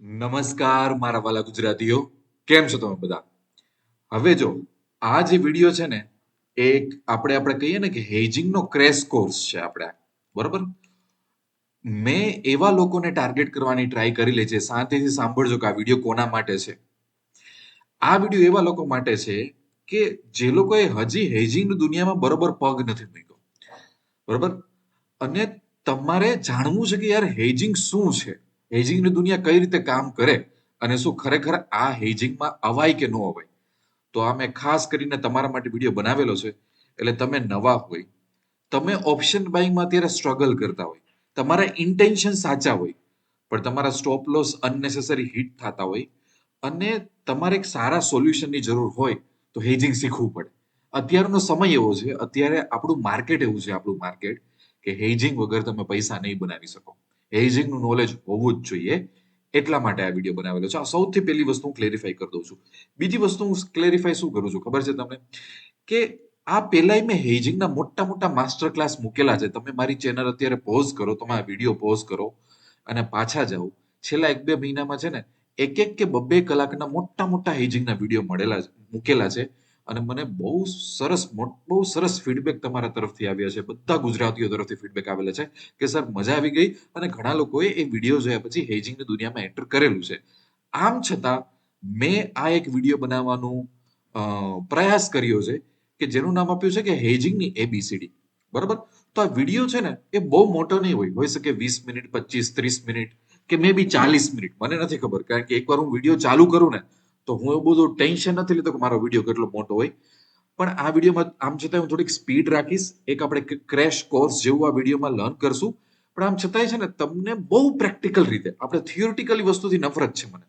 નમસ્કાર મારા વાલા ગુજરાતીઓ, કેમ છો તમે બધા? હવે જો આ જે વિડીયો છે ને, એક આપણે કહીએ ને કે હેજિંગનો ક્રેશ કોર્સ છે આપણે, બરોબર? મેં એવા લોકોને ટાર્ગેટ કરવાની ટ્રાય કરી લે છે. શાંતિથી સાંભળજો કે આ વિડીયો કોના માટે છે. આ વિડીયો એવા લોકો માટે છે કે જે લોકોએ હજી હેજિંગની દુનિયામાં બરોબર પગ નથી મૂક્યો, બરોબર? અને તમારે જાણવું છે કે યાર હેજિંગ શું છે, હેજિંગની દુનિયા કઈ રીતે કામ કરે અને શું ખરેખર આ હેજિંગમાં અવાય કે ન અવાય. તો આ મેં ખાસ કરીને તમારા માટે વિડીયો બનાવેલો છે. એટલે તમે નવા હોય, તમે ઓપ્શન બાઇંગમાં અત્યારે સ્ટ્રગલ કરતા હોય, તમારા ઇન્ટેન્શન સાચા હોય, પણ તમારા સ્ટોપ લોસ અનનેસેસરી હિટ થતા હોય અને તમારે એક સારા સોલ્યુશનની જરૂર હોય તો હેજિંગ શીખવું પડે. અત્યારનો સમય એવો છે, અત્યારે આપણું માર્કેટ એવું છે, આપણું માર્કેટ કે હેજિંગ વગર તમે પૈસા નહીં બનાવી શકો. હેજિંગનું નોલેજ હોવું જ જોઈએ. એટલા માટે આ વિડીયો બનાવેલો છે. આ સૌથી પહેલી વસ્તુ હું ક્લેરિફાઈ કરી દઉં છું. બીજી વસ્તુ હું ક્લેરિફાઈ શું કરું છું ખબર છે તમને? કે આ પહેલાય મેં હેજિંગના મોટા મોટા માસ્ટર ક્લાસ મૂકેલા છે. તમે મારી ચેનલ અત્યારે પોઝ કરો, તમે આ વિડીયો પોઝ કરો અને પાછા જાઓ. છેલ્લા 1-2 મહિનામાં છે ને એક કે બબ્બે કલાકના મોટા મોટા હેજિંગના વિડીયો મૂકેલા છે. અને મને બહુ સરસ ફીડબેક તમારા તરફથી આવ્યા છે. બધા ગુજરાતીઓ તરફથી ફીડબેક આવેલા છે કે સર મજા આવી ગઈ અને ઘણા લોકોએ એ વિડીયો જોયા પછી હેજિંગની દુનિયામાં એન્ટર કરેલું છે. આમ છતાં મેં આ એક વિડીયો બનાવવાનું પ્રયાસ કર્યો છે કે જેનું નામ આપ્યું છે કે હેજિંગની એબીસીડી, બરાબર? તો આ વિડીયો છે ને એ બહુ મોટો નહીં હોઈ શકે 20 મિનિટ, 25-30 મિનિટ કે મે બી 40 મિનિટ, મને નથી ખબર. કારણ કે એકવાર હું વિડીયો ચાલુ કરું ને તો હું એવું બધું ટેન્શન નથી લેતો કે મારો વિડીયો કેટલો મોટો હોય. પણ આ વિડીયોમાં આમ છતાં હું થોડીક સ્પીડ રાખીશ. એક આપણે ક્રેશ કોર્સ જેવું આ વિડીયોમાં લર્ન કરશું. પણ આમ છતાંય છે ને તમને બહુ પ્રેક્ટિકલ રીતે, આપણે થિયોરિટિકલી વસ્તુથી નફરત છે મને,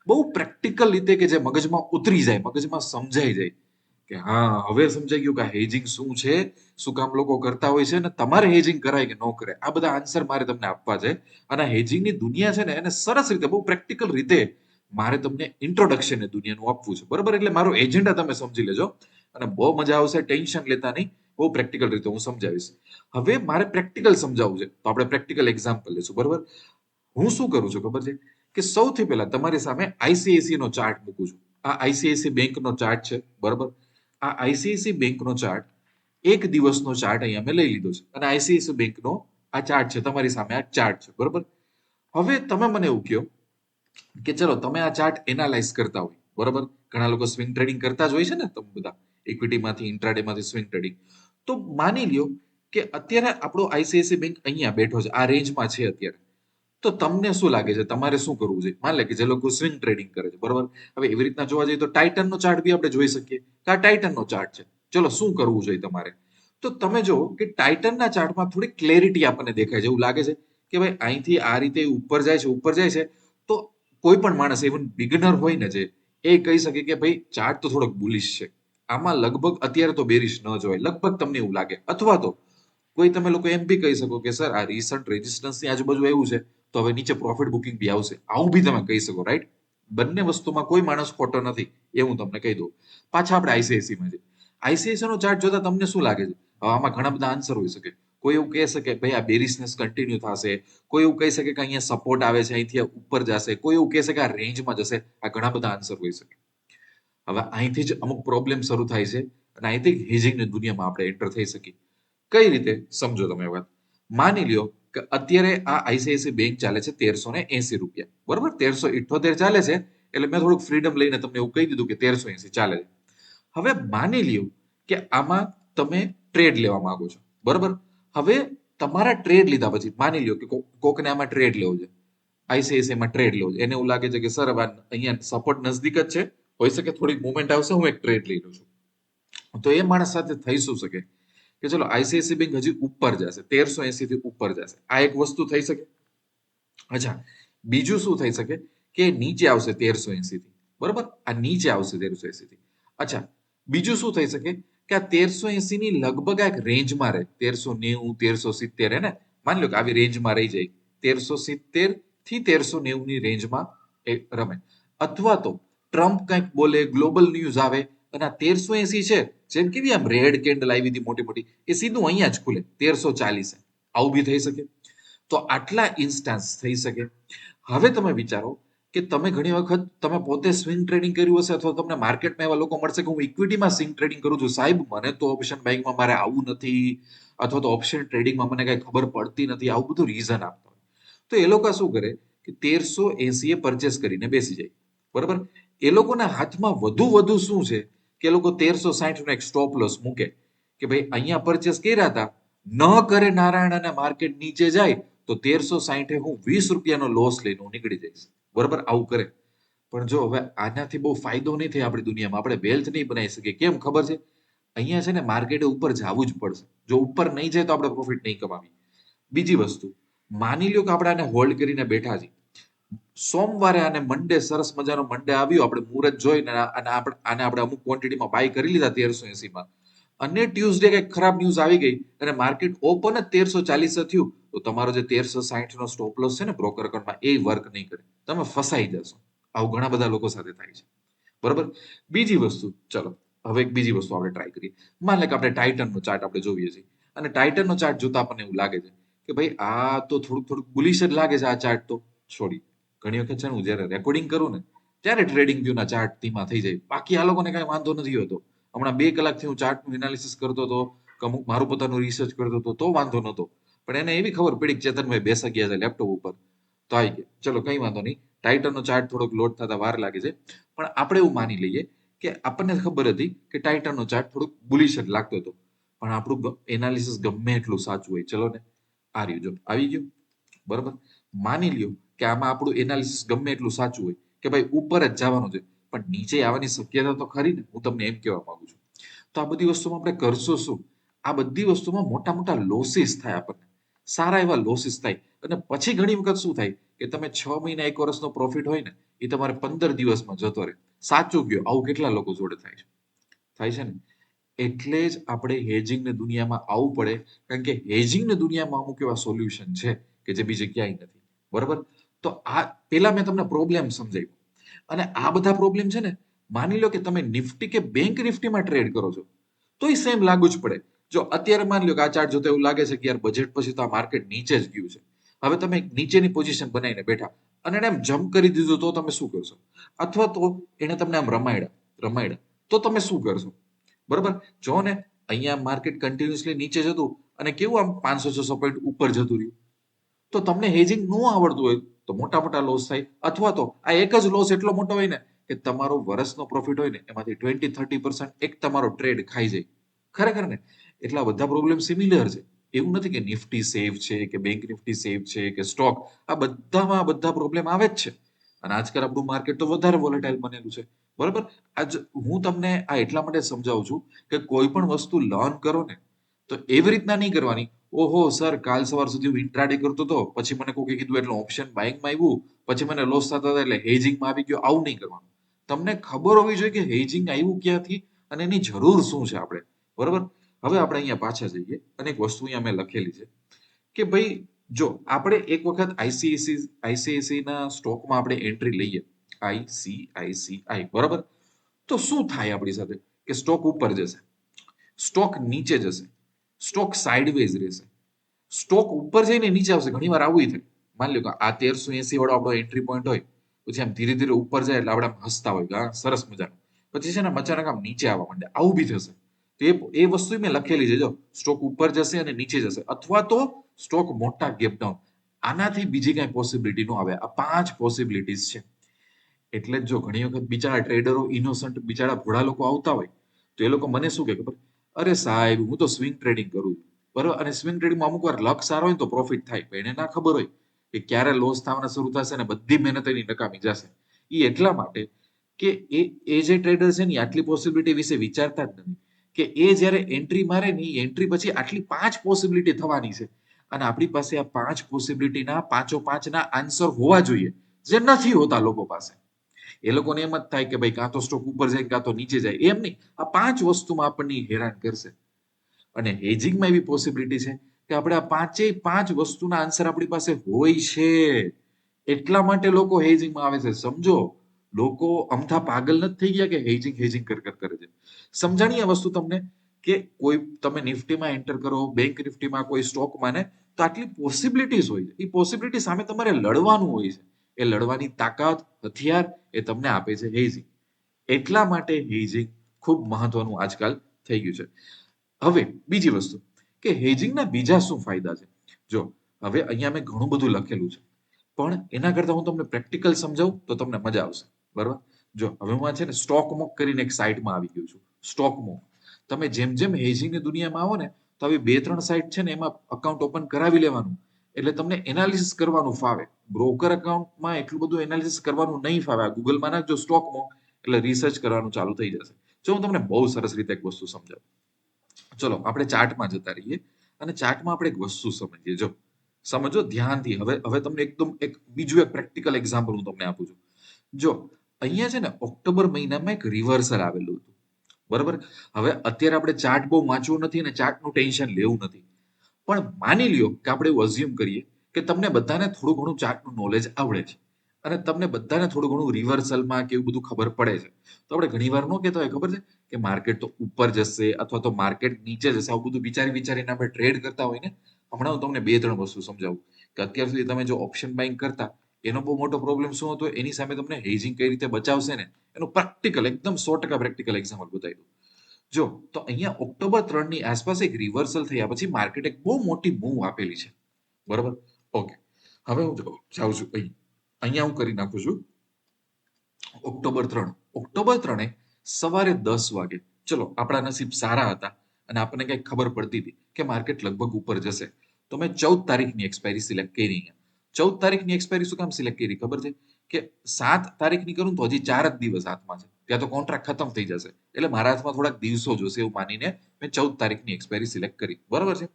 બહુ પ્રેક્ટિકલ રીતે કે જે મગજમાં ઉતરી જાય, મગજમાં સમજાઈ જાય કે હા હવે સમજાઈ ગયું કે હેજિંગ શું છે, શું કામ લોકો કરતા હોય છે અને તમારે હેજિંગ કરાય કે ન કરાય. આ બધા આન્સર મારે તમને આપવા છે. અને હેજિંગની દુનિયા છે ને એને સરસ રીતે, બહુ પ્રેક્ટિકલ રીતે મારે તમને ઇન્ટ્રોડક્શન એ દુનિયાનું આપવું છે, બરોબર? એટલે મારો એજન્ડા તમે સમજી લેજો અને બહુ મજા આવશે. ટેન્શન લેતા નહીં, બહુ પ્રેક્ટિકલ રીતે હું સમજાવીશ. હવે મારે પ્રેક્ટિકલ સમજાવવું છે તો આપણે પ્રેક્ટિકલ એક્ઝામ્પલ લેશું, બરોબર? હું શું કરું છું ખબર છે કે સૌથી પહેલા તમારી સામે આઈસીઆઈસી નો ચાર્ટ મૂકું છું. આ આઈસીઆઈસી બેંકનો ચાર્ટ છે, બરોબર? આ આઈસીઆઈસી બેંકનો ચાર્ટ, એક દિવસનો ચાર્ટ અહીંયા મેં લઈ લીધો છે અને આઈસીઆઈસી બેંકનો આ ચાર્ટ છે, તમારી સામે આ ચાર્ટ છે, બરોબર? હવે તમે મને એવું કહો કે ચલો તમે આ ચાર્ટ એનાલાઇઝ કરતા હોય, બરોબર? ઘણા લોકો સ્વિંગ ટ્રેડિંગ કરતા જ હોય છે ને, તમે બધા ઇક્વિટીમાંથી, ઇન્ટ્રાડેમાંથી સ્વિંગ ટ્રેડિંગ. તો માની લ્યો કે અત્યારે આપણો આઈસીઆઈસી બેંક અહીંયા બેઠો છે, આ રેન્જમાં છે અત્યારે. તો તમને શું લાગે છે તમારે શું કરવું જોઈએ? માન લે કે જે લોકો સ્વિંગ ટ્રેડિંગ કરે છે, બરોબર? હવે એવી રીતના જોવા જઈએ તો ટાઇટનનો ચાર્ટ બી આપણે જોઈ શકીએ કે આ ટાઇટનનો ચાર્ટ છે. ચલો શું કરવું જોઈએ તમારે? તો તમે જો કે ટાઇટનના ચાર્ટમાં થોડી ક્લેરિટી આપણને દેખાય છે. એવું લાગે છે કે ભાઈ અહીંથી આ રીતે ઉપર જાય છે, ઉપર જાય છે. તો કોઈ પણ માણસ, ઇવન બિગનર હોય ને, જે એ કહી શકે કે ભાઈ ચાર્ટ તો થોડોક બુલિશ છે, આમાં લગભગ અત્યારે તો બેરિશ ન જોવાય, લગભગ તમને એવું લાગે. અથવા તો કોઈ તમે લોકો એમ બી કહી શકો કે સર આ રિસન્ટ રેઝિસ્ટન્સની આજુબાજુ એવું છે તો હવે નીચે પ્રોફિટ બુકિંગ બી આવશે, આવું બી તમે કહી શકો, રાઈટ? બંને વસ્તુમાં કોઈ માણસ ખોટો નથી, એ હું તમને કહી દઉં. પાછા આપણે આઈસીઆઈસીમાં છે. આઈસીઆઈસી નો ચાર્ટ જોતા તમને શું લાગે છે? હવે આમાં ઘણા બધા આન્સર હોઈ શકે. કોઈ એવું કહે શકે ભાઈ આ બેરિશનેસ કન્ટિન્યુ થશે, કોઈ એવું કહી શકે કે અહીંયા સપોર્ટ આવે છે, અહીંથી ઉપર જશે, કોઈ એવું કહે છે કે આ રેન્જમાં જશે. આ ઘણા બધા આન્સર હોઈ શકે. હવે અહીંથી જ અમુક પ્રોબ્લેમ શરૂ થાય છે અને અહીંથી હેજિંગની દુનિયામાં આપણે એન્ટર થઈ શકીએ. કઈ રીતે સમજો તમે વાત? માની લ્યો કે અત્યારે આ આઈસીઆઈસી બેંક ચાલે છે 1380 રૂપિયા, બરોબર? 1378 ચાલે છે. એટલે મેં થોડુંક ફ્રીડમ લઈને તમને એવું કહી દીધું કે 1380 ચાલે છે. હવે માની લ્યો કે આમાં તમે ટ્રેડ લેવા માંગો છો, બરોબર? હવે તમારા ટ્રેડ લીધા પછી માની લ્યો કે કોકને આમાં ટ્રેડ લેવો છે, આઈસીઆઈસીઆઈમાં ટ્રેડ લેવો છે, એને એવું લાગે છે કે સર હવે અહીંયા સપોર્ટ નજદીક જ છે, હોઈ શકે થોડીક મુવમેન્ટ આવશે, હું એક ટ્રેડ લઈ લઉં છું. તો એ માણસ સાથે થઈ શું શકે કે ચલો આઈસીઆઈસી બેંક હજી ઉપર જશે, 1380 થી ઉપર જશે. આ એક વસ્તુ થઈ શકે. અચ્છા, બીજું શું થઈ શકે કે નીચે આવશે 1380 થી, બરોબર? આ નીચે આવશે 1380 થી. અચ્છા, બીજું શું થઈ શકે કે આ 1380 ની લગભગ આ એક રેન્જમાં રહે, 1390, 1370, હે ને? માની લો કે આવી રેન્જમાં રહી જાય, 1370 થી 1390 ની રેન્જમાં એ રમે. અથવા તો ટ્રમ્પ કંઈક બોલે, ગ્લોબલ ન્યૂઝ આવે અને આ 1380 છે, જેમ કેવી આમ રેડ કેન્ડલ આવી હતી મોટી મોટી, એ સીધું અહીંયા જ ખુલે 1340. આવું બી થઈ શકે. તો આટલા ઇન્સ્ટાન્સ થઈ શકે. હવે તમે વિચારો કે તમે ઘણી વખત તમે પોતે સ્વિંગ ટ્રેડિંગ કર્યું હશે અથવા તમને માર્કેટમાં એવા લોકો મળશે કે હું ઇક્વિટીમાં સ્વિંગ ટ્રેડિંગ કરું છું સાહેબ, મને તો ઓપ્શન બાઇંગમાં મારે આવું નથી, અથવા તો ઓપ્શન ટ્રેડિંગમાં મને કઈ ખબર પડતી નથી, આવું બધું રીઝન આપતા હોય. તો એ લોકો શું કરે કે 1380 એ પરચેસ કરીને બેસી જાય. બરાબર, એ લોકોના હાથમાં વધુ શું છે કે એ લોકો 1360 નો એક સ્ટોપ લોસ મૂકે કે ભાઈ અહીંયા પરચેસ કર્યા હતા, ન કરે નારાયણ અને માર્કેટ નીચે જાય તો 1360 હું 20 રૂપિયાનો લોસ લઈને હું નીકળી જઈશ. બરાબર, આવું કરે. પણ જો હવે આનાથી બહુ ફાયદો નહીં થાય આપણી દુનિયામાં, આપણે વેલ્થ નહીં બનાવી શકીએ. કેમ ખબર છે? અહીંયા છે ને માર્કેટે ઉપર જવું જ પડશે. જો ઉપર નહીં જાય તો આપણે પ્રોફિટ નહીં કમાવી. બીજી વસ્તુ, માની લ્યો કે આપણે આને હોલ્ડ કરીને બેઠા છીએ. સોમવારે આને મંડે સરસ મજાનો મંડે આવ્યો, આપણે મુહૂર્ત જોઈને આને આપણે અમુક ક્વોન્ટિટીમાં બાય કરી લીધા 1380 માં, અને ટ્યુઝડે કઈ ખરાબ ન્યૂઝ આવી ગઈ અને માર્કેટ ઓપન જ 1340 થયું, તો તમારો જે 1360 નો સ્ટોપ લોસ છે ને બ્રોકર એકાઉન્ટમાં એ વર્ક નહીં કરે, તમે ફસાઈ જશો. આવું ઘણા બધા લોકો સાથે થાય છે. બરોબર. બીજી વસ્તુ, ચલો હવે એક બીજી વસ્તુ આપણે ટ્રાય કરીએ. માન લે કે આપણે ટાઇટનનો ચાર્ટ આપણે જોઈએ છીએ અને ટાઇટનનો ચાર્ટ જોતા આપણને એવું લાગે છે કે ભાઈ આ તો થોડુંક બુલિશ જ લાગે છે આ ચાર્ટ. તો છોડી, ઘણી વખત છે ને હું જયારે રેકોર્ડિંગ કરું ને ત્યારે ટ્રેડિંગ વ્યૂના ચાર્ટ ધીમા થઈ જાય, બાકી આ લોકોને કઈ વાંધો નથી હોતો. હમણાં 2 કલાકથી હું ચાર્ટનું એનાલિસિસ કરતો હતો, અમુક મારું પોતાનું રિસર્ચ કરતો હતો, તો વાંધો નતો. પણ એને એવી ખબર પડી કે ચેતનભાઈ બેસા ગયા છે લેપટોપ ઉપર, તો આવી ગયા. ચલો કઈ વાંધો નહીં, ટાઇટનનો ચાર્ટ થોડોક લોડ થતા વાર લાગે છે, પણ આપણે એવું માની લઈએ કે આપણને ખબર હતી કે ટાઇટનનો ચાર્ટ થોડુંક બુલિશ જ લાગતો હતો, પણ આપણું એનાલિસિસ ગમે એટલું સાચું હોય, ચલો ને આ રહ્યું જો આવી ગયું. બરોબર, માની લ્યો કે આમાં આપણું એનાલિસિસ ગમે એટલું સાચું હોય કે ભાઈ ઉપર જ જવાનું છે, પણ નીચે આવવાની શક્યતા તો ખરી ને. હું તમને એમ કહેવા માંગુ છું. તો આ બધી વસ્તુમાં આપણે કરશું શું? આ બધી વસ્તુમાં મોટા મોટા લોસીસ થાય, આપણને સારા એવા લોસીસ થાય. અને પછી ઘણી વખત શું થાય કે તમે 6 મહિના 1 વર્ષનો પ્રોફિટ હોય ને એ તમારે 15 દિવસમાં જતો રહે. સાચું ગયો, આવું કેટલા લોકો જોડે થાય છે ને. એટલે જ આપણે હેજિંગની દુનિયામાં આવવું પડે, કારણ કે હેજિંગની દુનિયામાં અમુક એવા સોલ્યુશન છે કે જે બીજે ક્યાંય નથી. બરોબર, તો આ પેલા મેં તમને પ્રોબ્લેમ સમજાવ્યો, અને આ બધા પ્રોબ્લેમ છે ને, માની લો કે તમે નિફ્ટી કે બેંક નિફ્ટીમાં ટ્રેડ કરો છો તો એ સેમ લાગુ જ પડે. જો અત્યારે માની લો કે આ ચાર્ટ જોતા એવું લાગે છે કે યાર બજેટ પછી તો આ માર્કેટ નીચે જ ગયું છે, હવે તમે એક નીચેની પોઝિશન બનાવીને બેઠા અને એને એમ જમ્પ કરી દીધું, તો તમે શું કરશો? અથવા તો એને તમને આમ રમાયડા તો તમે શું કરશો? બરોબર, જો ને અહીંયા માર્કેટ કન્ટિન્યુઅસલી નીચે જતું અને કેવું આમ 500-600 પોઈન્ટ ઉપર જતું રહ્યું, તો તમને હેજિંગ ન આવડતું હોય તો મોટા મોટા લોસ થાય. અથવા તો આ એક જ લોસ એટલો મોટો હોય ને કે તમારો વર્ષનો પ્રોફિટ હોય ને એમાંથી 20-30% એક તમારો ટ્રેડ ખાઈ જાય. ખરેખર ને, એટલા બધા પ્રોબ્લેમ સિમિલર છે. એવું નથી કે નિફ્ટી સેફ છે કે બેંક નિફ્ટી સેફ છે કે સ્ટોક, આ બધામાં બધા પ્રોબ્લેમ આવે જ છે. અને આજકાલ આપણું માર્કેટ તો વધારે વોલેટાઇલ બનેલું છે. બરોબર, આજ હું તમને આ એટલા માટે સમજાવું છું કે કોઈ પણ વસ્તુ લર્ન કરો ને તો એવી રીતના નહીં કરવાની. ઓહો સર, કાલ સવાર સુધી હું ઇન્ટ્રાડે કરતો હતો, પછી મને કોકે કીધું એટલે ઓપ્શન બાઇંગમાં આવ્યું, પછી મને લોસ થતા હતા એટલે હેજિંગમાં આવી ગયો. આવું નહીં કરવાનું. તમને ખબર હોવી જોઈએ કે હેજિંગ આવ્યું ક્યાંથી અને એની જરૂર શું છે આપણે. બરોબર, હવે આપણે અહીંયા પાછા જઈએ અને એક વસ્તુ અહીંયા મેં લખેલી છે કે ભાઈ જો આપણે એક વખત આઈસીઆઈસી ના સ્ટોકમાં આપણે એન્ટ્રી લઈએ, આઈસીઆઈસીઆઈ, બરાબર, તો શું થાય આપણી સાથે કે સ્ટોક ઉપર જશે, સ્ટોક નીચે જશે, સ્ટોક સાઇડવેઝ રહેશે, સ્ટોક ઉપર જઈને નીચે આવશે. ઘણી વાર આવું થાય. માની લો કે આ 1380 વાળો આપણો એન્ટ્રી પોઈન્ટ હોય, પછી આમ ધીરે ધીરે ઉપર જાય એટલે આપણે હસતા હોય હા સરસ મજાનું, પછી છે ને અચાનક આમ નીચે આવવા માંડે, આવું બી થશે. તો એ વસ્તુ મેં લખેલી છે, જો સ્ટોક ઉપર જશે અને નીચે જશે, અથવા તો સ્ટોક મોટા ગેપ ડાઉન. આનાથી બીજી કઈ પોસિબિલિટી નો આવે. આ 5 પોસિબિલિટીઝ છે. એટલે જ જો ઘણી વખત બિચારા ટ્રેડરો ઇનોસન્ટ બિચારા ભોળા લોકો આવતા હોય તો એ લોકો મને શું કે ખબર, અરે સાહેબ હું તો સ્વિંગ ટ્રેડિંગ કરું છું. બરોબર, અને સ્વિંગ ટ્રેડિંગમાં અમુક વાર લક સારો હોય તો પ્રોફિટ થાય, પણ એને ના ખબર હોય કે ક્યારે લોસ થવાના શરૂ થશે ને બધી મહેનત એની નકામી જશે. એ એટલા માટે કે એ જે ટ્રેડર છે ને આટલી પોસિબિલિટી વિશે વિચારતા જ નથી કે એ જ્યારે એન્ટ્રી મારે ને એન્ટ્રી પછી આટલી 5 પોસિબિલિટી થવાની છે, અને આપણી પાસે આ 5 પોસિબિલિટીના 5 ના આન્સર હોવા જોઈએ, જે નથી હોતા લોકો પાસે. એ લોકોને એમ જ થાય કે ભાઈ કાં તો સ્ટોક ઉપર જાય કાં તો નીચે જાય. એમ નહીં, આ 5 વસ્તુમાં આપણને હેરાન કરશે. અને હેજિંગમાં એવી પોસિબિલિટી છે કે આપણે આ 5 વસ્તુના આન્સર આપણી પાસે હોય છે. એટલા માટે લોકો હેજિંગમાં આવે છે. સમજો, લોકો અમથા પાગલ નથી થઈ ગયા કે હેજિંગ હેજિંગ કરે છે. સમજાણી આ વસ્તુ તમને કે કોઈ તમે નિફ્ટીમાં એન્ટર કરો, બેંક નિફ્ટીમાં કોઈ સ્ટોકમાં ને, તો આટલી પોસિબિલિટીઝ હોય છે. એ પોસિબિલિટી સામે તમારે લડવાનું હોય છે. એ લડવાની તાકાત, હથિયાર એ તમને આપે છે હેજિંગ. એટલા માટે હેજિંગ ખૂબ મહત્વનું આજકાલ થઈ ગયું છે. હવે બીજી વસ્તુ કે હેજિંગના બીજા શું ફાયદા છે. જો હવે અહીંયા મેં ઘણું બધું લખેલું છે, પણ એના કરતા હું તમને પ્રેક્ટિકલ સમજાવું તો તમને મજા આવશે. બરાબર. જો હવે હું આ છે ને સ્ટોક મોક કરીને એક સાઇટમાં આવી ગયો છું. Stock mock. તમે જેમ જેમ હેજિંગની દુનિયામાં આવો ને તો આવી 2-3 સાઇટ છે ને એમાં અકાઉન્ટ ઓપન કરાવી લેવાનું. એટલે તમને એનાલિસિસ કરવાનું ફાવે. બ્રોકર અકાઉન્ટમાં એટલું બધું એનાલિસિસ કરવાનું નહીં ફાવે. આ ગૂગલમાં નાખજો સ્ટોક મોક એટલે રિસર્ચ કરવાનું ચાલુ થઈ જશે. જો હું તમને બહુ સરસ રીતે એક વસ્તુ સમજાવું. ચલો આપણે ચાર્ટમાં જતા રહીએ અને ચાર્ટમાં આપણે એક વસ્તુ સમજીએ. જો સમજો ધ્યાનથી. હવે તમને એકદમ એક બીજું એક પ્રેક્ટિકલ એક્ઝામ્પલ હું તમને આપું છું. જો અહીંયા છે ને ઓક્ટોબર મહિનામાં એક રિવર્સલ આવેલું હતું. બરાબર. હવે અત્યારે આપણે ચાર્ટ બહુ વાંચવું નથી અને ચાર્ટનું ટેન્શન લેવું નથી. પણ માની લ્યો કે આપણે એવું અઝ્યુમ કરીએ કે તમને બધાને થોડું ઘણું ચાર્ટનું નોલેજ આવડે છે અને તમને બધાને થોડું ઘણું રિવર્સલમાં કે એવું બધું ખબર પડે છે. તો આપણે ઘણી વાર ન કહેતા હોય ખબર છે કે માર્કેટ તો ઉપર જશે અથવા તો માર્કેટ નીચે જશે. આવું બધું વિચારીને આપણે ટ્રેડ કરતા હોય ને. હમણાં હું તમને 2-3 વસ્તુ સમજાવું કે અત્યાર સુધી તમે જો ઓપ્શન બાઇંગ કરતા એનો બહુ મોટો પ્રોબ્લેમ શું હતો, એની સામે તમને હેજિંગ કઈ રીતે બચાવશે ને એનું પ્રેક્ટિકલ એકદમ 100% પ્રેક્ટિકલ એક્ઝામ્પલ બતાવી દઉં. જો તો અહીંયા ઓક્ટોબર 3 ની આસપાસ એક રિવર્સલ થયા પછી માર્કેટ એક બહુ મોટી મૂવ આપેલી છે. બરાબર. ઓકે. હવે હું જાઉં છું અહીંયા હું કરી નાખું છું ઓક્ટોબર 3. ઓક્ટોબર 3 સવારે 10 વાગે. ચલો આપણા નસીબ સારા હતા અને આપણને કઈ ખબર પડતી હતી કે માર્કેટ લગભગ ઉપર જશે. તો મેં 14 તારીખની એક્સપાયરી સિલેક્ટ કરી. 14 તારીખની એક્સપાયરી શું કામ સિલેક્ટ કરી ખબર છે કે 7 તારીખની કરું તો હજી 4 જ દિવસ હાથમાં છે. ત્યાં તો કોન્ટ્રાક્ટ ખતમ થઈ જશે. એટલે મારા હાથમાં થોડાક દિવસો જોશે એવું માનીને મેં 14 તારીખની એક્સપાયરી સિલેક્ટ કરી. બરાબર છે.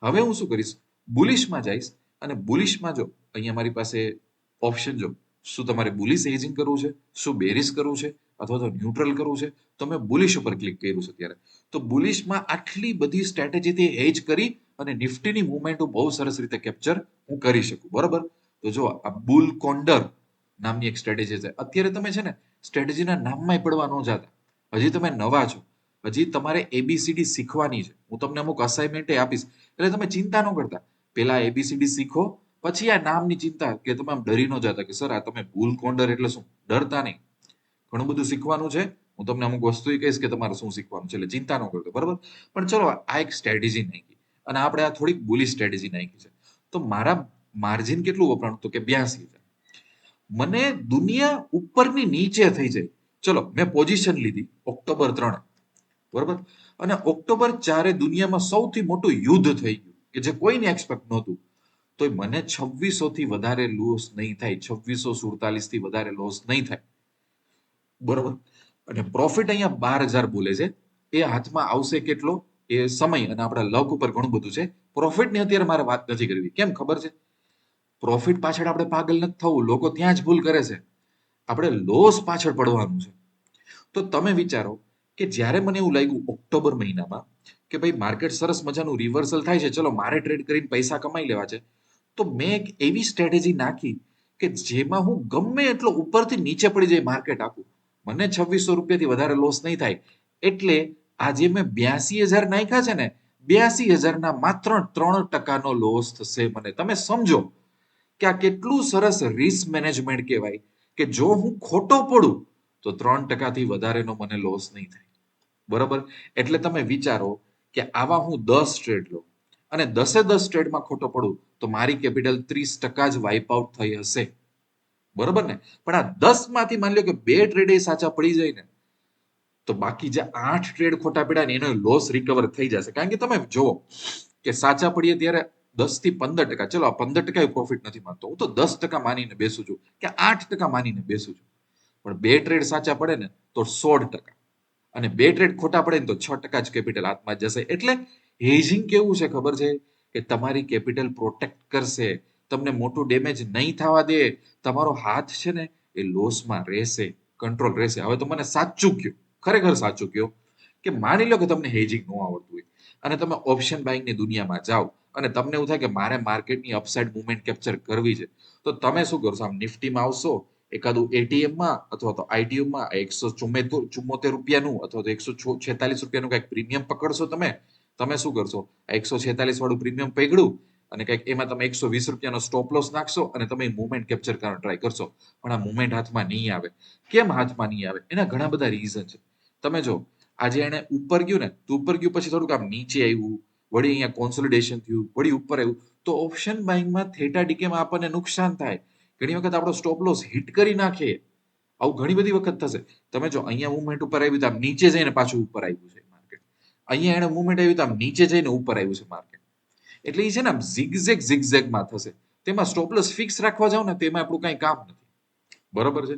હવે હું શું કરીશ, બુલિશમાં જઈશ અને બુલિશમાં જો અહીંયા મારી પાસે ઓપ્શન જો શું તમારે બુલિશ હેજિંગ કરવું છે, શું બેરિશ કરવું છે અથવા તો ન્યુટ્રલ કરવું છે, તો મેં બુલિશ ઉપર ક્લિક કર્યું છે ત્યારે. તો બુલિશમાં આટલી બધી સ્ટ્રેટેજીથી હેજ કરી અને નિફ્ટીની મુવમેન્ટ બહુ સરસ રીતે કેપ્ચર હું કરી શકું. બરાબર. તો જો આ બુલ કોન્ડર નામની એક સ્ટ્રેટેજી છે. અત્યારે તમે છે ને સ્ટ્રેટેજીના નામમાં પડવા ન જતા. હજી તમે નવા છો, હજી તમારે એબીસીડી શીખવાની છે. હું તમને અમુક અસાઇનમેન્ટ આપીશ એટલે તમે ચિંતા ન કરતા. પેલા એબીસીડી શીખો પછી આ નામની ચિંતા કે તમે આમ ડરી ન જતા કે સર આ તમે બુલ કોન્ડર એટલે શું. ડરતા નહીં. ઘણું બધું શીખવાનું છે. હું તમને અમુક વસ્તુ કહીશ કે તમારે શું શીખવાનું છે એટલે ચિંતા ન કરતો. બરાબર. પણ ચલો આ એક સ્ટ્રેટેજી નાખી અને આપણે આ થોડીક બુલી સ્ટ્રેટેજી નાખી છે. તો મારા માર્જિન કેટલું વપરાણું તો કે 82,000. મને દુનિયા ઉપરની નીચે થઈ જાય. ચલો મેં પોઝિશન લીધી ઓક્ટોબર 3. બરોબર. અને ઓક્ટોબર 4 દુનિયામાં સૌથી મોટું યુદ્ધ થઈ ગયું કે જે કોઈને એક્સપેક્ટ નહોતું. તો મને 2600 થી વધારે લોસ નહીં થાય. 2647 થી વધારે લોસ નહીં થાય. બરોબર. અને પ્રોફિટ અહીંયા 12,000 બોલે છે. એ હાથમાં આવશે કેટલો એ સમય અને આપણા લક ઉપર ઘણું બધું છે. પ્રોફિટની અત્યારે મારે વાત નથી કરવી. કેમ ખબર છે? પ્રોફિટ પાછળ આપણે પાગલ નથી થવું. લોકો ત્યાં જ ભૂલ કરે છે. આપણે લોસ પાછળ પડવાનું છે. તો તમે વિચારો કે જ્યારે મને એવું લાગ્યું ઓક્ટોબર મહિનામાં કે ભાઈ માર્કેટ સરસ મજાનું રિવર્સલ થાય છે, ચલો મારે ટ્રેડ કરીને પૈસા કમાઈ લેવા છે, તો મેં એક એવી સ્ટ્રેટેજી નાખી કે જેમાં હું ગમે એટલો ઉપરથી નીચે પડી જાય માર્કેટ આખું, મને 2600 રૂપિયાથી વધારે લોસ નહીં થાય. એટલે આજે મેં 82,000 નાખ્યા છે ને, 82,000 ના માત્ર 3% લોસ થશે મને. તમે સમજો કે આ કેટલું સરસ રિસ્ક મેનેજમેન્ટ કહેવાય કે જો હું ખોટો પડું તો 3% થી વધારેનો મને લોસ નહીં થાય. બરોબર. એટલે તમે વિચારો કે આવા હું 10 ટ્રેડ લઉં અને 10 ટ્રેડમાં ખોટો પડું તો મારી કેપિટલ 30% જ વાઇપ આઉટ થઈ હશે. બરોબર ને. પણ આ 10 માંથી માની લો કે 2 ટ્રેડ સાચા પડી જાય ને તો બાકી જે 8 ટ્રેડ ખોટા પડ્યા ને એનો લોસ રિકવર થઈ જશે. કારણ કે તમે જુઓ કે સાચા પડીએ ત્યારે 10 થી 15%, ચલો આ 15% પ્રોફિટ નથી માનતો, હું તો 10% માનીને બેસું છું કે 8% માનીને બેસું છું. પણ 2 ટ્રેડ સાચા પડે ને તો 16% અને 2 ટ્રેડ ખોટા પડે ને તો 6% જ કેપિટલ હાથમાં જશે. એટલે હેજિંગ કેવું છે ખબર છે કે તમારી કેપિટલ પ્રોટેક્ટ કરશે, તમને મોટું ડેમેજ નહીં થવા દે, તમારો હાથ છે ને એ લોસમાં રહેશે, કંટ્રોલ રહેશે. હવે તો મને સાચું કયો, ખરેખર સાચું કયો કે માની લો કે તમને હેજિંગ ન આવડતું હોય અને તમે ઓપ્શન બાઇંગની દુનિયામાં જાઓ અને તમને એવું થાય કે મારે માર્કેટની અપસાઇડ મુવમેન્ટ કેપ્ચર કરવી છે, તો તમે શું કરશો? આમ નિફ્ટીમાં આવશો, એકાદું એટીએમમાં અથવા તો આઈટીયુમાં 174 રૂપિયાનું અથવા તો 146 રૂપિયાનું કઈક પ્રીમિયમ પકડશો. તમે શું કરશો? 146 વાળું પ્રીમિયમ પકડ્યું અને કંઈક એમાં તમે 120 રૂપિયાનો સ્ટોપ લોસ નાખશો અને તમે મુવમેન્ટ કેપ્ચર કરવાનો ટ્રાય કરશો, પણ આ મુવમેન્ટ હાથમાં નહીં આવે. કેમ હાથમાં નહીં આવે? એના ઘણા બધા રીઝન છે. તમે જો આજે એને ઉપર ગયું ને, તો ઉપર ગયું પછી થોડુંક આમ નીચે આવ્યું, વળી અહીંયા કોન્સોલિડેશન થયું, વળી ઉપર આવ્યું, તો ઓપ્શન બાઇંગમાં થેટા ડીકેમાં આપણને નુકસાન થાય. ઘણી વખત આપણો સ્ટોપ લોસ હિટ કરી નાખે. આવું ઘણી બધી વખત થશે. તમે જો અહીંયા મુવમેન્ટ ઉપર આવ્યું તો આમ નીચે જઈને પાછું ઉપર આવ્યું છે માર્કેટ. અહીંયા એને મુવમેન્ટ આવ્યું તો આમ નીચે જઈને ઉપર આવ્યું છે માર્કેટ. એટલે એ છે ને આમ ઝિગઝેગમાં થશે. તેમાં સ્ટોપ લોસ ફિક્સ રાખવા જાવ ને તેમાં આપણું કઈ કામ નથી. બરોબર છે.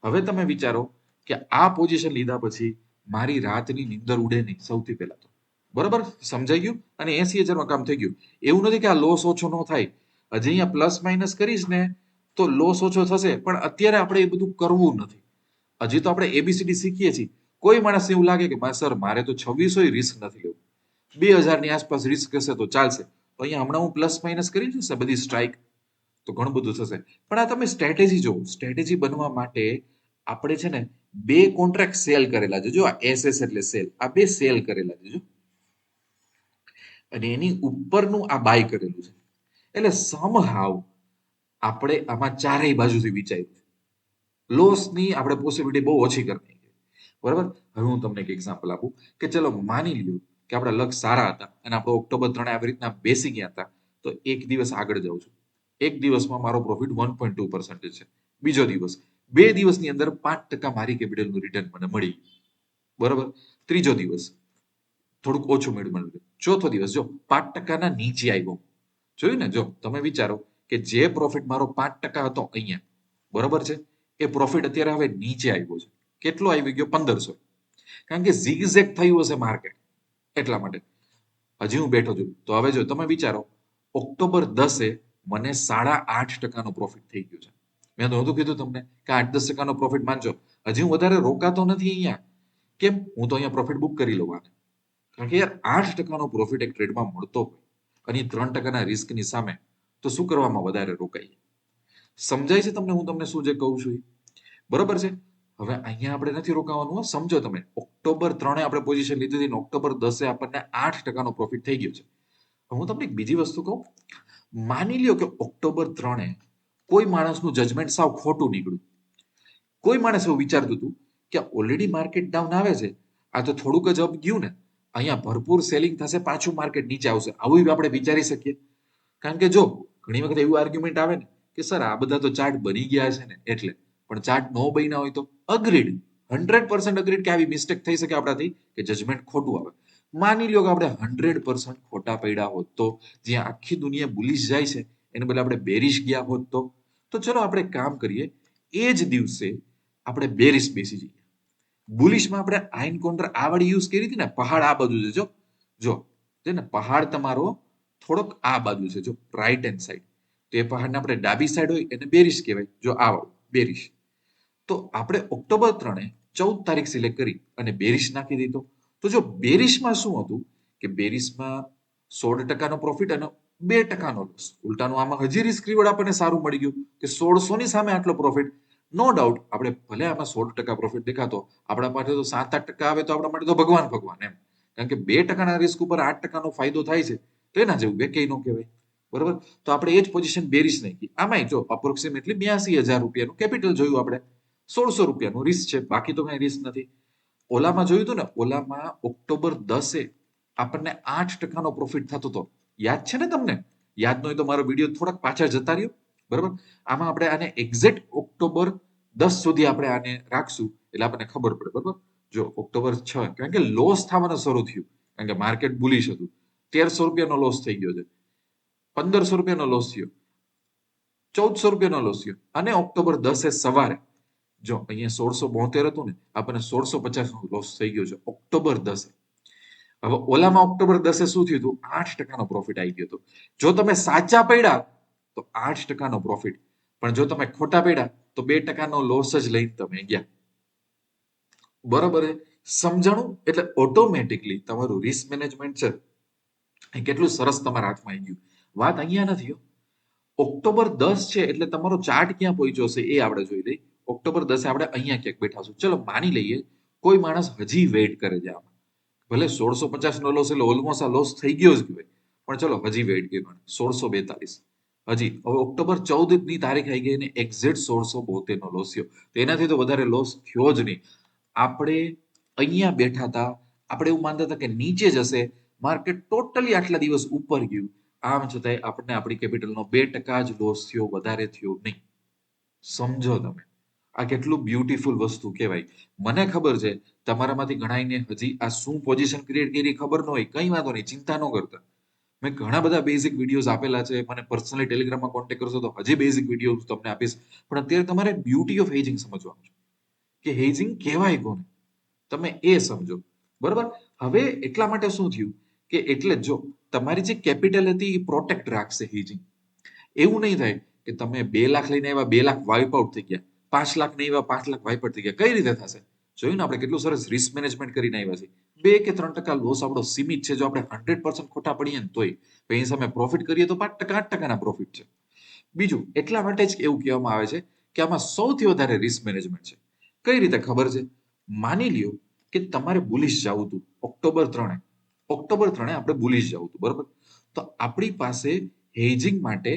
હવે તમે વિચારો કે આ પોઝિશન લીધા પછી મારી રાતની નીંદર ઉડે નહીં સૌથી પહેલા તો. બરોબર સમજાઈ ગયું? અને 80,000 કામ થઈ ગયું. એવું નથી કે આ લોસ ઓછો ન થાય. હજી અહીંયા પ્લસ માઇનસ કરીશ ને તો લોસ ઓછો થશે, પણ અત્યારે આપણે એ બધું કરવું નથી. હજી તો આપણે એબીસીડી શીખીએ છીએ. કોઈ માણસ એવું લાગે કે સર મારે તો 2600 રિસ્ક નથી લેવું, 2000 ની આસપાસ રિસ્ક હશે તો ચાલશે, તો અહીંયા હમણાં હું પ્લસ માઇનસ કરી જશે બધી સ્ટ્રાઇક, તો ઘણું બધું થશે. પણ આ તમે સ્ટ્રેટેજી જોવો, સ્ટ્રેટેજી બનવા માટે આપણે છે ને 2 કોન્ટ્રાક્ટ સેલ કરેલા છે. જો આ એસએસ એટલે સેલ, આ 2 સેલ કરેલા છે. જો અને એની ઉપરનું આ બાય કરેલું છે. એટલે સમહાવ આપણે આમાં ચારેય બાજુથી વિચાર્યું છે. લોસની આપણે પોસિબિલિટી બહુ ઓછી કરી નાખી. બરાબર. હવે હું તમને એક એક્ઝામ્પલ આપું કે ચલો માની લ્યો કે આપણા લક સારા હતા અને આપણે ઓક્ટોબર 3 આવી રીતના બેસી ગયા હતા, તો એક દિવસ આગળ જાઉં છું. એક દિવસમાં મારો પ્રોફિટ 1.2% છે. બીજો દિવસ, 2 દિવસની અંદર 5% મારી કેપિટલનું રિટર્ન મને મળી. બરાબર. ત્રીજો દિવસ થોડુંક ઓછું મળ્યું. ચોથો દિવસ જો 5% નીચે આવ્યો. જોયું ને? જો તમે વિચારો કે જે પ્રોફિટ મારો 5% હતો અહીંયા, બરોબર છે, એ પ્રોફિટ અત્યારે હવે નીચે આવ્યો છે. કેટલો આવી ગયો? 1500. કારણ કે ઝિગઝેગ થયું હશે માર્કેટ, એટલા માટે. હજી હું બેઠો છું. તો હવે જો તમે વિચારો ઓક્ટોબર 10 મને 8.5% પ્રોફિટ થઈ ગયું છે. મેં નહોતું કીધું તમને કે 8-10% પ્રોફિટ માનજો. હજી હું વધારે રોકાતો નથી અહીંયા. કેમ? હું તો અહીંયા પ્રોફિટ બુક કરી લઉં. કારણ કે યાર 8% પ્રોફિટ એક ટ્રેડમાં મળતો હોય અને 3% રિસ્કની સામે તો શું કરવામાં વધારે રોકાઈએ? સમજાય છે તમને હું તમને શું જે કહું છું? બરોબર છે. હવે અહીંયા આપણે નથી રોકાવાનું. સમજો તમે, ઓક્ટોબર 3 આપણે પોઝિશન લીધી હતી, ઓક્ટોબર 10 આપણને 8% પ્રોફિટ થઈ ગયો છે. હું તમને એક બીજી વસ્તુ કહું. માની લ્યો કે ઓક્ટોબર 3 કોઈ માણસનું જજમેન્ટ સાવ ખોટું નીકળ્યું. કોઈ માણસ એવું વિચારતું હતું કે ઓલરેડી માર્કેટ ડાઉન આવે છે, આ તો થોડુંક જ અપ ગયું ને, અહીંયા ભરપૂર સેલિંગ થશે, પાછું માર્કેટ નીચે આવશે. આવું આપણે વિચારી શકીએ? કારણ કે જો ઘણી વખત એવું આર્ગ્યુમેન્ટ આવે ને કે સર આ બધા તો ચાર્ટ બની ગયા છે ને એટલે, પણ ચાર્ટ ન બન્યા હોય તો અગ્રીડ, 100% અગ્રીડ કે આવી મિસ્ટેક થઈ શકે આપણાથી કે જજમેન્ટ ખોટું આવે. માની લ્યો કે આપણે 100% ખોટા પડ્યા હોત તો, જ્યાં આખી દુનિયા બુલિશ જાય છે એને બદલે આપણે બેરિશ ગયા હોત તો ચલો આપણે કામ કરીએ, એ જ દિવસે આપણે બેરિશ બેસી જઈએ. બુલિશમાં આપણે આઈન કોન્ટ્રા આ વાળી યુઝ કરી હતી ને, પહાડ આ બાજુ છે. જો છે ને પહાડ તમારો થોડોક આ બાજુ છે, જો રાઈટ હેન્ડ સાઈડ, તો એ પહાડને આપણે ડાબી સાઈડ હોય એને બેરિશ કહેવાય. જો આ વાળું બેરિશ, તો આપણે ઓક્ટોબર 3 14 તારીખ સિલેક્ટ કરી અને બેરિશ નાખી દીધો. તો જો બેરિશમાં શું હતું કે બેરિશમાં 16% પ્રોફિટ અને 2% લોસ. ઉલટાનું આમાં હજી રિસ્ક રિવોર્ડ આપણને સારું મળી ગયું કે 1600 ની સામે આટલો પ્રોફિટ. નો ડાઉટ આપણે ભલે આમાં 16% પ્રોફિટ દેખાતો, આપણા માટે તો 7-8% આવે તો આપણા માટે તો ભગવાન એમ. કારણ કે 2% રિસ્ક ઉપર 8% ફાયદો થાય છે, તો એના જેવું બે કઈ ન કહેવાય. બરોબર. તો આપણે એ જ પોઝિશન બેરિશ નાખી. આમાં જો અપ્રોક્સિમેટલી 82,000 રૂપિયાનું કેપિટલ જોયું આપણે, 1600 રૂપિયાનું રિસ્ક છે, બાકી તો કઈ રિસ્ક નથી. ઓલામાં જોયું હતું ને, ઓલામાં ઓક્ટોબર 10 આપણને 8% પ્રોફિટ થતો હતો. યાદ છે ને તમને? યાદ ન હોય તો મારો વિડીયો થોડાક પાછળ જતા રહ્યો. બરોબર. આમાં આપણે આને એક્ઝેક્ટ ઓક્ટોબર 10 સુધી આપણે આને રાખશું એટલે આપણને ખબર પડે. બરોબર. જો ઓક્ટોબર 6, કારણ કે લોસ થવાનું શરૂ થયું, કારણ કે માર્કેટ બુલિશ હતું. 1300 રૂપિયાનો લોસ થઈ ગયો છે, 1500 રૂપિયાનો લોસ થયો, 1400 રૂપિયાનો લોસ થયો. અને ઓક્ટોબર 10 સવારે જો અહીંયા 1672 હતું ને, આપણને 1650 નો લોસ થઈ ગયો છે ઓક્ટોબર 10. હવે ઓલામાં ઓક્ટોબર 10 શું થયું હતું? 8% પ્રોફિટ આવી ગયો હતો. જો તમે સાચા પડ્યા તો 8% પ્રોફિટ, પણ જો તમે ખોટા પડ્યા તો 2% લોસ જ લઈને તમે ગયા. બરોબર. સમજાણું? એટલે ઓટોમેટિકલી તમારું રિસ્ક મેનેજમેન્ટ છે એ કેટલું સરસ તમારા હાથમાં આવી ગયું. વાત અહીંયા નથી. ઓક્ટોબર 10 છે એટલે તમારો ચાર્ટ ક્યાં પહોંચ્યો છે એ આપણે જોઈ લઈએ. ઓક્ટોબર 10 આપણે અહીંયા ક્યાંક બેઠા છું. ચલો માની લઈએ કોઈ માણસ હજી વેઇટ કરે છે આમાં, ભલે 1650 નો લોસ એટલે ઓલમોસ્ટ આ લોસ થઈ ગયો જ કહેવાય, પણ ચલો હજી વેઇટ કર્યું 1642 હજી હવે ઓક્ટોબર 14 ની તારીખ આવી ગઈ અને એક્ઝેક્ટ 1672 નો લોસ થયો. તો એનાથી તો વધારે લોસ થયો જ નહીં. આપણે અહીંયા બેઠા હતા, આપણે એવું માનતા હતા કે નીચે જશે, માર્કેટ ટોટલી આટલા દિવસ ઉપર ગયું, આમ છતાંય આપણને આપણી કેપિટલનો 2% જ લોસ થયો, વધારે થયો નહીં. સમજો તમે આ કેટલું બ્યુટીફુલ વસ્તુ કહેવાય. મને ખબર છે તમારામાંથી ઘણાઈને હજી આ શું પોઝિશન ક્રિએટ કરી ખબર ન હોય, કઈ વાંધો નહીં, ચિંતા ન કરતા. મેં ઘણા બધા બેઝિક વિડીયોઝ આપેલા છે, મને પર્સનલી ટેલિગ્રામમાં કોન્ટેક્ટ કરશો તો હજી બેઝિક વિડીયો તમને આપીશ. પણ અત્યારે તમારે બ્યુટી ઓફ હેજિંગ સમજવાનું છે કે હેજિંગ કહેવાય કોને, તમે એ સમજો. બરોબર. હવે એટલા માટે શું થયું કે એટલે જો તમારી જે કેપિટલ હતી એ પ્રોટેક્ટ રાખશે હેજિંગ. એવું નહીં થાય કે તમે 2 લાખ લઈને આવ્યા, 2 લાખ વાઇપ આઉટ થઈ ગયા, 5 લાખ નહીં આવ્યા, 5 લાખ વાઇપ આઉટ થઈ ગયા. કઈ રીતે થશે? જોયું ને આપણે કેટલું સરસ રિસ્ક મેનેજમેન્ટ કરીને આવ્યા છે. 2 કે 3% લોસ આપણો સીમિત છે. જો આપણે 100% ખોટા પડીએ ને તોય એની સામે પ્રોફિટ કરીએ તો 5% 8% પ્રોફિટ છે. બીજું એટલા માટે જ એવું કહેવામાં આવે છે કે આમાં સૌથી વધારે રિસ્ક મેનેજમેન્ટ છે. કઈ રીતે ખબર છે? માની લ્યો કે તમારે બુલિશ જવું હતું ઓક્ટોબર 3 આપણે બુલિશ જવું હતું, બરોબર. તો આપણી પાસે હેજિંગ માટે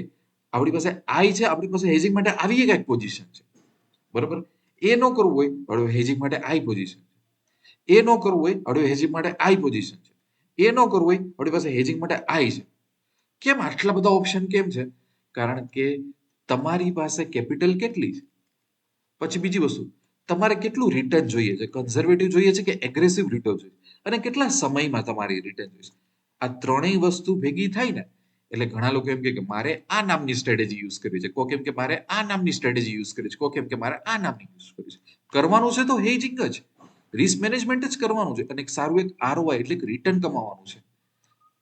આપણી પાસે આઈ છે, આપણી પાસે હેજિંગ માટે આવી એક પોઝિશન છે, બરોબર. એ ન કરવું હોય હેજિંગ માટે આઈ પોઝિશન છે. એ ન કરવું હોય હેજિંગ માટે આઈ પોઝિશન છે. એ ન કરવું હોય આપણી પાસે હેજિંગ માટે આઈ છે. કેમ આટલા બધા ઓપ્શન કેમ છે? કારણ કે તમારી પાસે કેપિટલ કેટલી છે. પછી બીજી વસ્તુ, તમારે કેટલું રિટર્ન જોઈએ છે, કન્ઝર્વેટિવ જોઈએ છે કે એગ્રેસિવ રિટર્ન જોઈએ, અને કેટલા સમયમાં તમારી રિટર્ન જોઈએ છે. આ ત્રણેય વસ્તુ ભેગી થાય ને એટલે ઘણા લોકો એમ કે મારે આ નામની સ્ટ્રેટેજી યુઝ કરવી છે, કોઈ એમ કે મારે આ નામની સ્ટ્રેટેજી યુઝ કરવી છે, કોઈ એમ કે મારે આ નામની યુઝ કરવી છે. કરવાનું છે તો હેજિંગ જ, રિસ્ક મેનેજમેન્ટ જ કરવાનું છે, અને એક સારું એક આરઓઆઈ એટલે કે રિટર્ન કમાવાનું છે.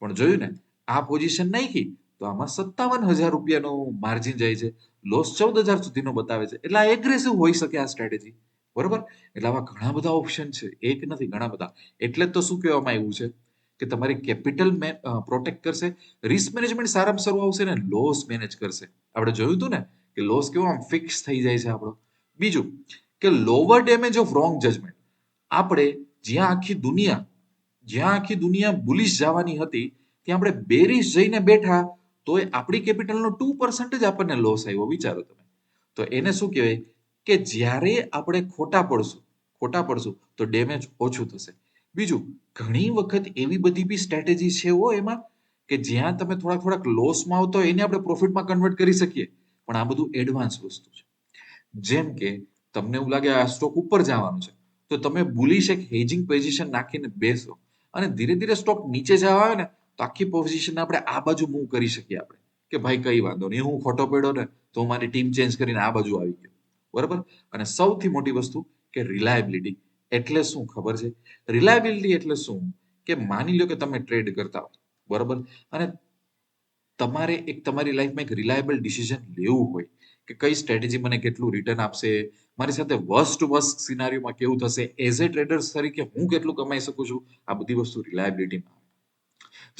પણ જોયું ને આ પોઝિશન નાખી તો આમાં 57,000 રૂપિયાનું માર્જિન જાય છે, લોસ 14,000 સુધીનો બતાવે છે. એટલે આ એગ્રેસિવ હોઈ શકે આ સ્ટ્રેટેજી, બરોબર. એટલે આવા ઘણા બધા ઓપ્શન છે, એક નથી ઘણા બધા. એટલે જ તો શું કહેવામાં આવ્યું છે કે તમારી કેપિટલ પ્રોટેક્ટ કરશે, રિસ્ક મેનેજમેન્ટ સારામાં સારું આવશે ને લોસ મેનેજ કરશે. આપણે જોયું હતું ને કે લોસ કેવો આમ ફિક્સ થઈ જાય છે આપણો. બીજું કે lower damage of wrong judgement. આપણે જ્યાં આખી દુનિયા બુલિશ જવાની હતી ત્યાં આપણે બેરિશ જઈને બેઠા તોય આપણી કેપિટલનો 2% જ આપણને લોસ આવ્યો. વિચારો તમે. તો એને શું કહેવાય કે જ્યારે આપણે ખોટા પડશું તો ડેમેજ ઓછું થશે. બીજું, ઘણી વખત એવી બધી બી સ્ટ્રેટેજી છે એમાં કે જ્યાં તમે થોડાક લોસમાં આવતો હોય એને આપણે પ્રોફિટમાં કન્વર્ટ કરી શકીએ. પણ આ બધું એડવાન્સ વસ્તુ છે. જેમ કે તમને એવું લાગે આ સ્ટોક ઉપર જવાનું છે તો તમે બુલિશ એક હેજિંગ પોઝિશન નાખીને બેસો, અને ધીરે ધીરે સ્ટોક નીચે જવા આવે ને તો આખી પોઝિશન આપણે આ બાજુ મૂવ કરી શકીએ આપણે કે ભાઈ કઈ વાંધો નહીં, હું ખોટો પડ્યો ને તો મારી ટીમ ચેન્જ કરીને આ બાજુ આવી ગયો, બરોબર. અને સૌથી મોટી વસ્તુ કે રિલાયબિલિટી. એટલે શું ખબર છે? રિલાયબિલિટી એટલે શું કે માની લો કે તમે ટ્રેડ કરતા હો, બરોબર, અને તમારે એક તમારી લાઈફમાં એક રિલાયબલ ડિસિઝન લેવું હોય કે કઈ સ્ટ્રેટેજી મને કેટલું રિટર્ન આપશે, મારી સાથે વર્સ્ટ સિનારીઓમાં કેવું થશે, એઝ એ ટ્રેડર્સ તરીકે હું કેટલું કમાઈ શકું છું. આ બધી વસ્તુ રિલાયબિલિટીમાં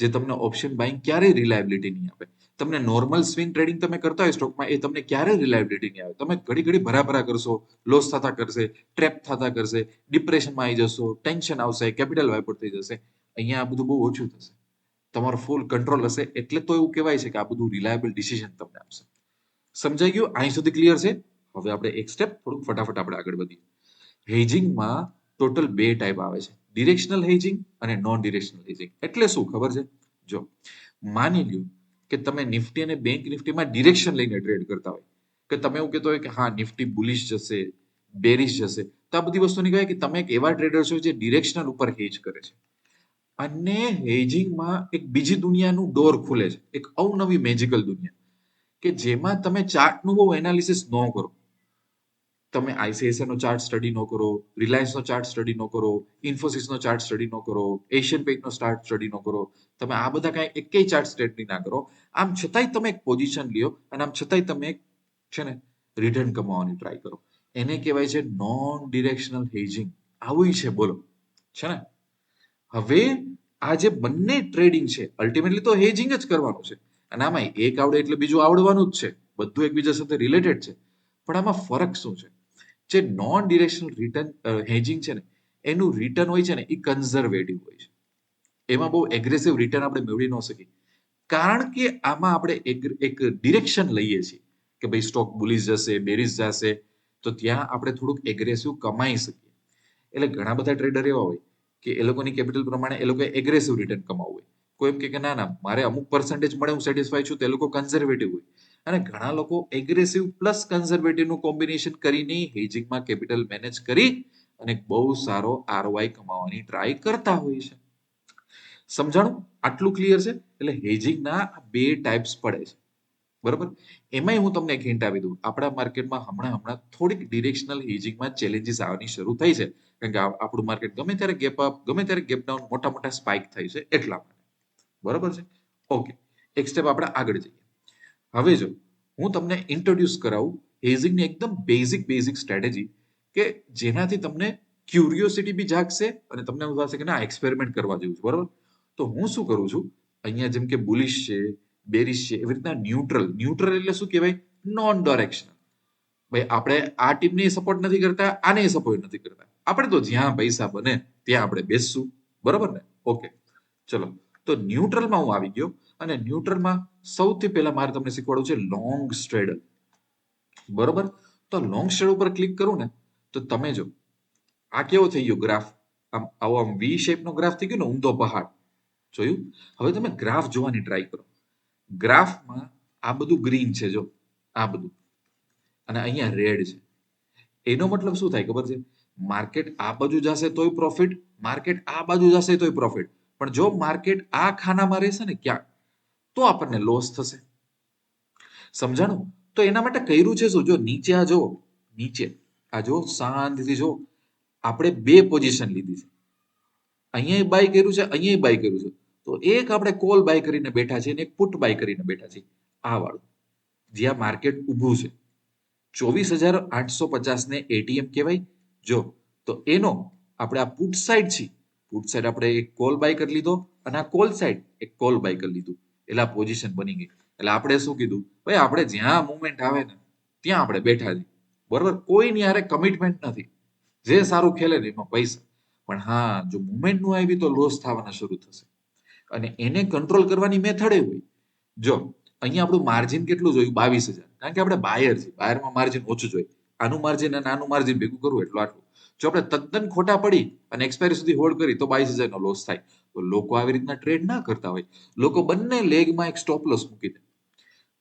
જે તમને ઓપ્શન બાઇંગ ક્યારેય રિલાયબિલિટી નહીં આપે. તમને નોર્મલ સ્વિંગ ટ્રેડિંગ તમે કરતા હોય સ્ટોકમાં એ તમને ક્યારેય રિલાયબિલિટી નહીં આવે. તમે ઘડી ભરાભરા કરશો, લોસ થતા કરશે, ટ્રેપ થતા કરશે, ડિપ્રેશનમાં આવી જશો, ટેન્શન આવશે, કેપિટલ વાઇપર થઈ જશે. અહીંયા આ બધું બહુ ઓછું થશે, તમારો ફૂલ કંટ્રોલ હશે. એટલે તો એવું કહેવાય છે કે આ બધું રિલાયબલ ડિસિઝન તમને આપશે. સમજાઈ ગયું? અહીં સુધી ક્લિયર છે? હવે આપણે એક સ્ટેપ થોડુંક ફટાફટ આપણે આગળ વધીએ. હેજિંગમાં ટોટલ 2 ટાઈપ આવે છે, ડિરેક્શનલ હેજિંગ અને નોન ડિરેક્શનલ હેજિંગ. એટલે શું ખબર છે? જો માની લ્યો કે તમે નિફ્ટી અને બેંક નિફ્ટીમાં ડિરેક્શન લઈને ટ્રેડ કરતા હોય, કે તમે એવું કહેતો હોય કે હા નિફ્ટી બુલિશ જશે, બેરિશ જશે, તો આ બધી વસ્તુની કહેવાય કે તમે એક એવા ટ્રેડર છો જે ડિરેક્શનલ ઉપર હેજ કરે છે. અને હેજિંગમાં એક બીજી દુનિયાનું ડોર ખુલે છે, એક અવનવી મેજિકલ દુનિયા કે જેમાં તમે ચાર્ટનું બહુ એનાલિસિસ ન કરો. તમે આઈસીઆઈસીઆઈ નો ચાર્ટ સ્ટડી ન કરો, રિલાયન્સ નો ચાર્ટ સ્ટડી ન કરો, ઇન્ફોસિસ નો ચાર્ટ સ્ટડી ન કરો, એશિયન પેઇન્ટ નો ચાર્ટ સ્ટડી ન કરો, તમે આ બધા કઈ એકેય ચાર્ટ સ્ટડી ના કરો. આમ છતાંય તમે એક પોઝિશન લ્યો અને આમ છતાંય તમે છે ને રિટર્ન કમાવાની ટ્રાય કરો. એને કહેવાય છે નોન ડિરેક્શનલ હેજિંગ. આવું છે, બોલો, છે ને. હવે આ જે બંને ટ્રેડિંગ છે અલ્ટિમેટલી તો હેજિંગ જ કરવાનું છે, અને આમાં એક આવડે એટલે બીજું આવડવાનું જ છે, બધું એકબીજા સાથે રિલેટેડ છે. પણ આમાં ફરક શું છે? જે નોન ડિરેક્શનલ રિટર્ન હેજિંગ છે ને એનું રિટર્ન હોય છે ને એ કન્ઝર્વેટિવ હોય છે. એમાં બહુ એગ્રેસિવ રિટર્ન આપણે મેળવી ન શકીએ. કારણ કે આમાં આપણે એક ડિરેક્શન લઈએ છીએ કે ભાઈ સ્ટોક બુલિશ જશે, બેરિશ જશે, તો ત્યાં આપણે થોડુંક એગ્રેસિવ કમાઈ શકીએ. એટલે ઘણા બધા ટ્રેડર એવા હોય કે એ લોકોની કેપિટલ પ્રમાણે એ લોકોએ એગ્રેસિવ રિટર્ન કમાવવું હોય. કોઈ એમ કે ના ના મારે અમુક પર્સન્ટેજ મળે હું સેટિસ્ફાય છું, તે લોકો કન્ઝર્વેટિવ હોય. અને ઘણા લોકો એગ્રેસિવ પ્લસ કન્ઝર્વેટિવનું કોમ્બિનેશન કરીને હેજિંગમાં કેપિટલ મેનેજ કરી અને બહુ સારો આરઓઆઈ કમાવાની ટ્રાય કરતા હોય છે. સમજાણું? આટલું ક્લિયર છે? એટલે હેજિંગના બે ટાઈપ્સ પડે છે. બરોબર? એમાંય હું તમને એક હિન્ટ આપી દઉં. આપણા માર્કેટમાં હમણાં થોડીક ડિરેક્શનલ હેજિંગમાં ચેલેન્જીસ આવવાની શરૂ થઈ છે. કારણ કે આપણું માર્કેટ ગમે ત્યારે ગેપ અપ, ગમે ત્યારે ગેપ ડાઉન, મોટા સ્પાઇક થાય છે એટલા માટે. બરોબર છે? ઓકે. એક સ્ટેપ આપણે આગળ જઈએ. હવે જો હું તમને ઇન્ટ્રોડ્યુસ કરાવું હેજિંગની એકદમ બેઝિક સ્ટ્રેટેજી કે જેનાથી તમને ક્યુરિયોસિટી બી જાગશે અને તમને એવું થશે કે ના એક્સપેરિમેન્ટ કરવા જેવું છે. બરોબર? તો હું શું કરું છું અહીંયા જેમ કે બુલિશ છે, બેરિશ છે, એવી રીતના ન્યુટ્રલ એટલે શું કહેવાય? Non directional. ભાઈ આપણે આ ટીમને સપોર્ટ નથી કરતા, આને સપોર્ટ નથી કરતા. આપણે તો જ્યાં પૈસા બને ત્યાં આપણે બેસશું. બરોબર ને? ઓકે. ચલો. તો ન્યુટ્રલમાં હું આવી ગયો અને ન્યુટ્રલમાં સૌથી પહેલા મારે તમને શીખવાડવું છે લોંગ સ્ટ્રેડલ. બરોબર? તો લોંગ સ્ટ્રેડલ ઉપર ક્લિક કરું ને તો તમે જો આ કેવો થઈ ગયો ગ્રાફ? આમ વી શેપનો ગ્રાફ થઈ ગયો ને, ઊંધો પહાડ. જોયું? હવે તમે ગ્રાફ જોવાની ટ્રાય કરો. ગ્રાફમાં આ બધું ગ્રીન છે, જો આ બધું, અને અહીંયા રેડ છે. એનો મતલબ શું થાય ખબર છે? માર્કેટ આ બાજુ જશે તોય પ્રોફિટ, માર્કેટ આ બાજુ જશે તોય પ્રોફિટ. પણ જો માર્કેટ આ ખાનામાં રહેશે ને ક્યાંક, તો આપણને લોસ થશે. સમજાણું? તો એના માટે કર્યું છે શું? જો નીચે આ જો, નીચે આ જો, શાંતિથી જો, આપણે બે પોઝિશન લીધી છે. અહીંયા બાય કર્યું છે, અહીંયા બાય કર્યું છે. તો એક આપણે કોલ બાય કરીને બેઠા છીએ અને એક પુટ બાય કરીને બેઠા છીએ. આ વાળું જ્યાં માર્કેટ ઊભું છે 24,850 ને એટીએમ કહેવાય. જો તો એનો આપણે આ પુટ સાઈડ છે, પુટ સાઈડ આપણે એક કોલ બાય કરી લીધો અને આ કોલ સાઈડ એક કોલ બાય કરી લીધું. એટલે આ પોઝિશન બની ગઈ. એટલે આપણે શું કીધું? ભાઈ આપણે જ્યાં મુવમેન્ટ આવે ને ત્યાં આપણે બેઠા છીએ. બરોબર? કોઈની હારે કમિટમેન્ટ નથી. જે સારું ખેલે ને એમાં પૈસા. પણ હા, જો મુવમેન્ટ નું આવી તો લોસ થવાના શરૂ થશે. અને એને કંટ્રોલ કરવાની મેથડ એ હોય. જો અહીંયા આપણું માર્જિન કેટલું જોયું? 22,000. કારણ કે આપણે બાયર છીએ. બાયરમાં માર્જિન ઓછું જોઈએ. આનું માર્જિન અને આનું માર્જિન ભેગું કરવું એટલું આટલું. જો આપણે તદ્દન ખોટા પડી અને એક્સપાયરી સુધી હોલ્ડ કરી તો 22,000 નો લોસ થાય. તો લોકો આવી રીતના ટ્રેડ ના કરતા હોય. લોકો બંને લેગમાં એક સ્ટોપ લોસ મૂકી દે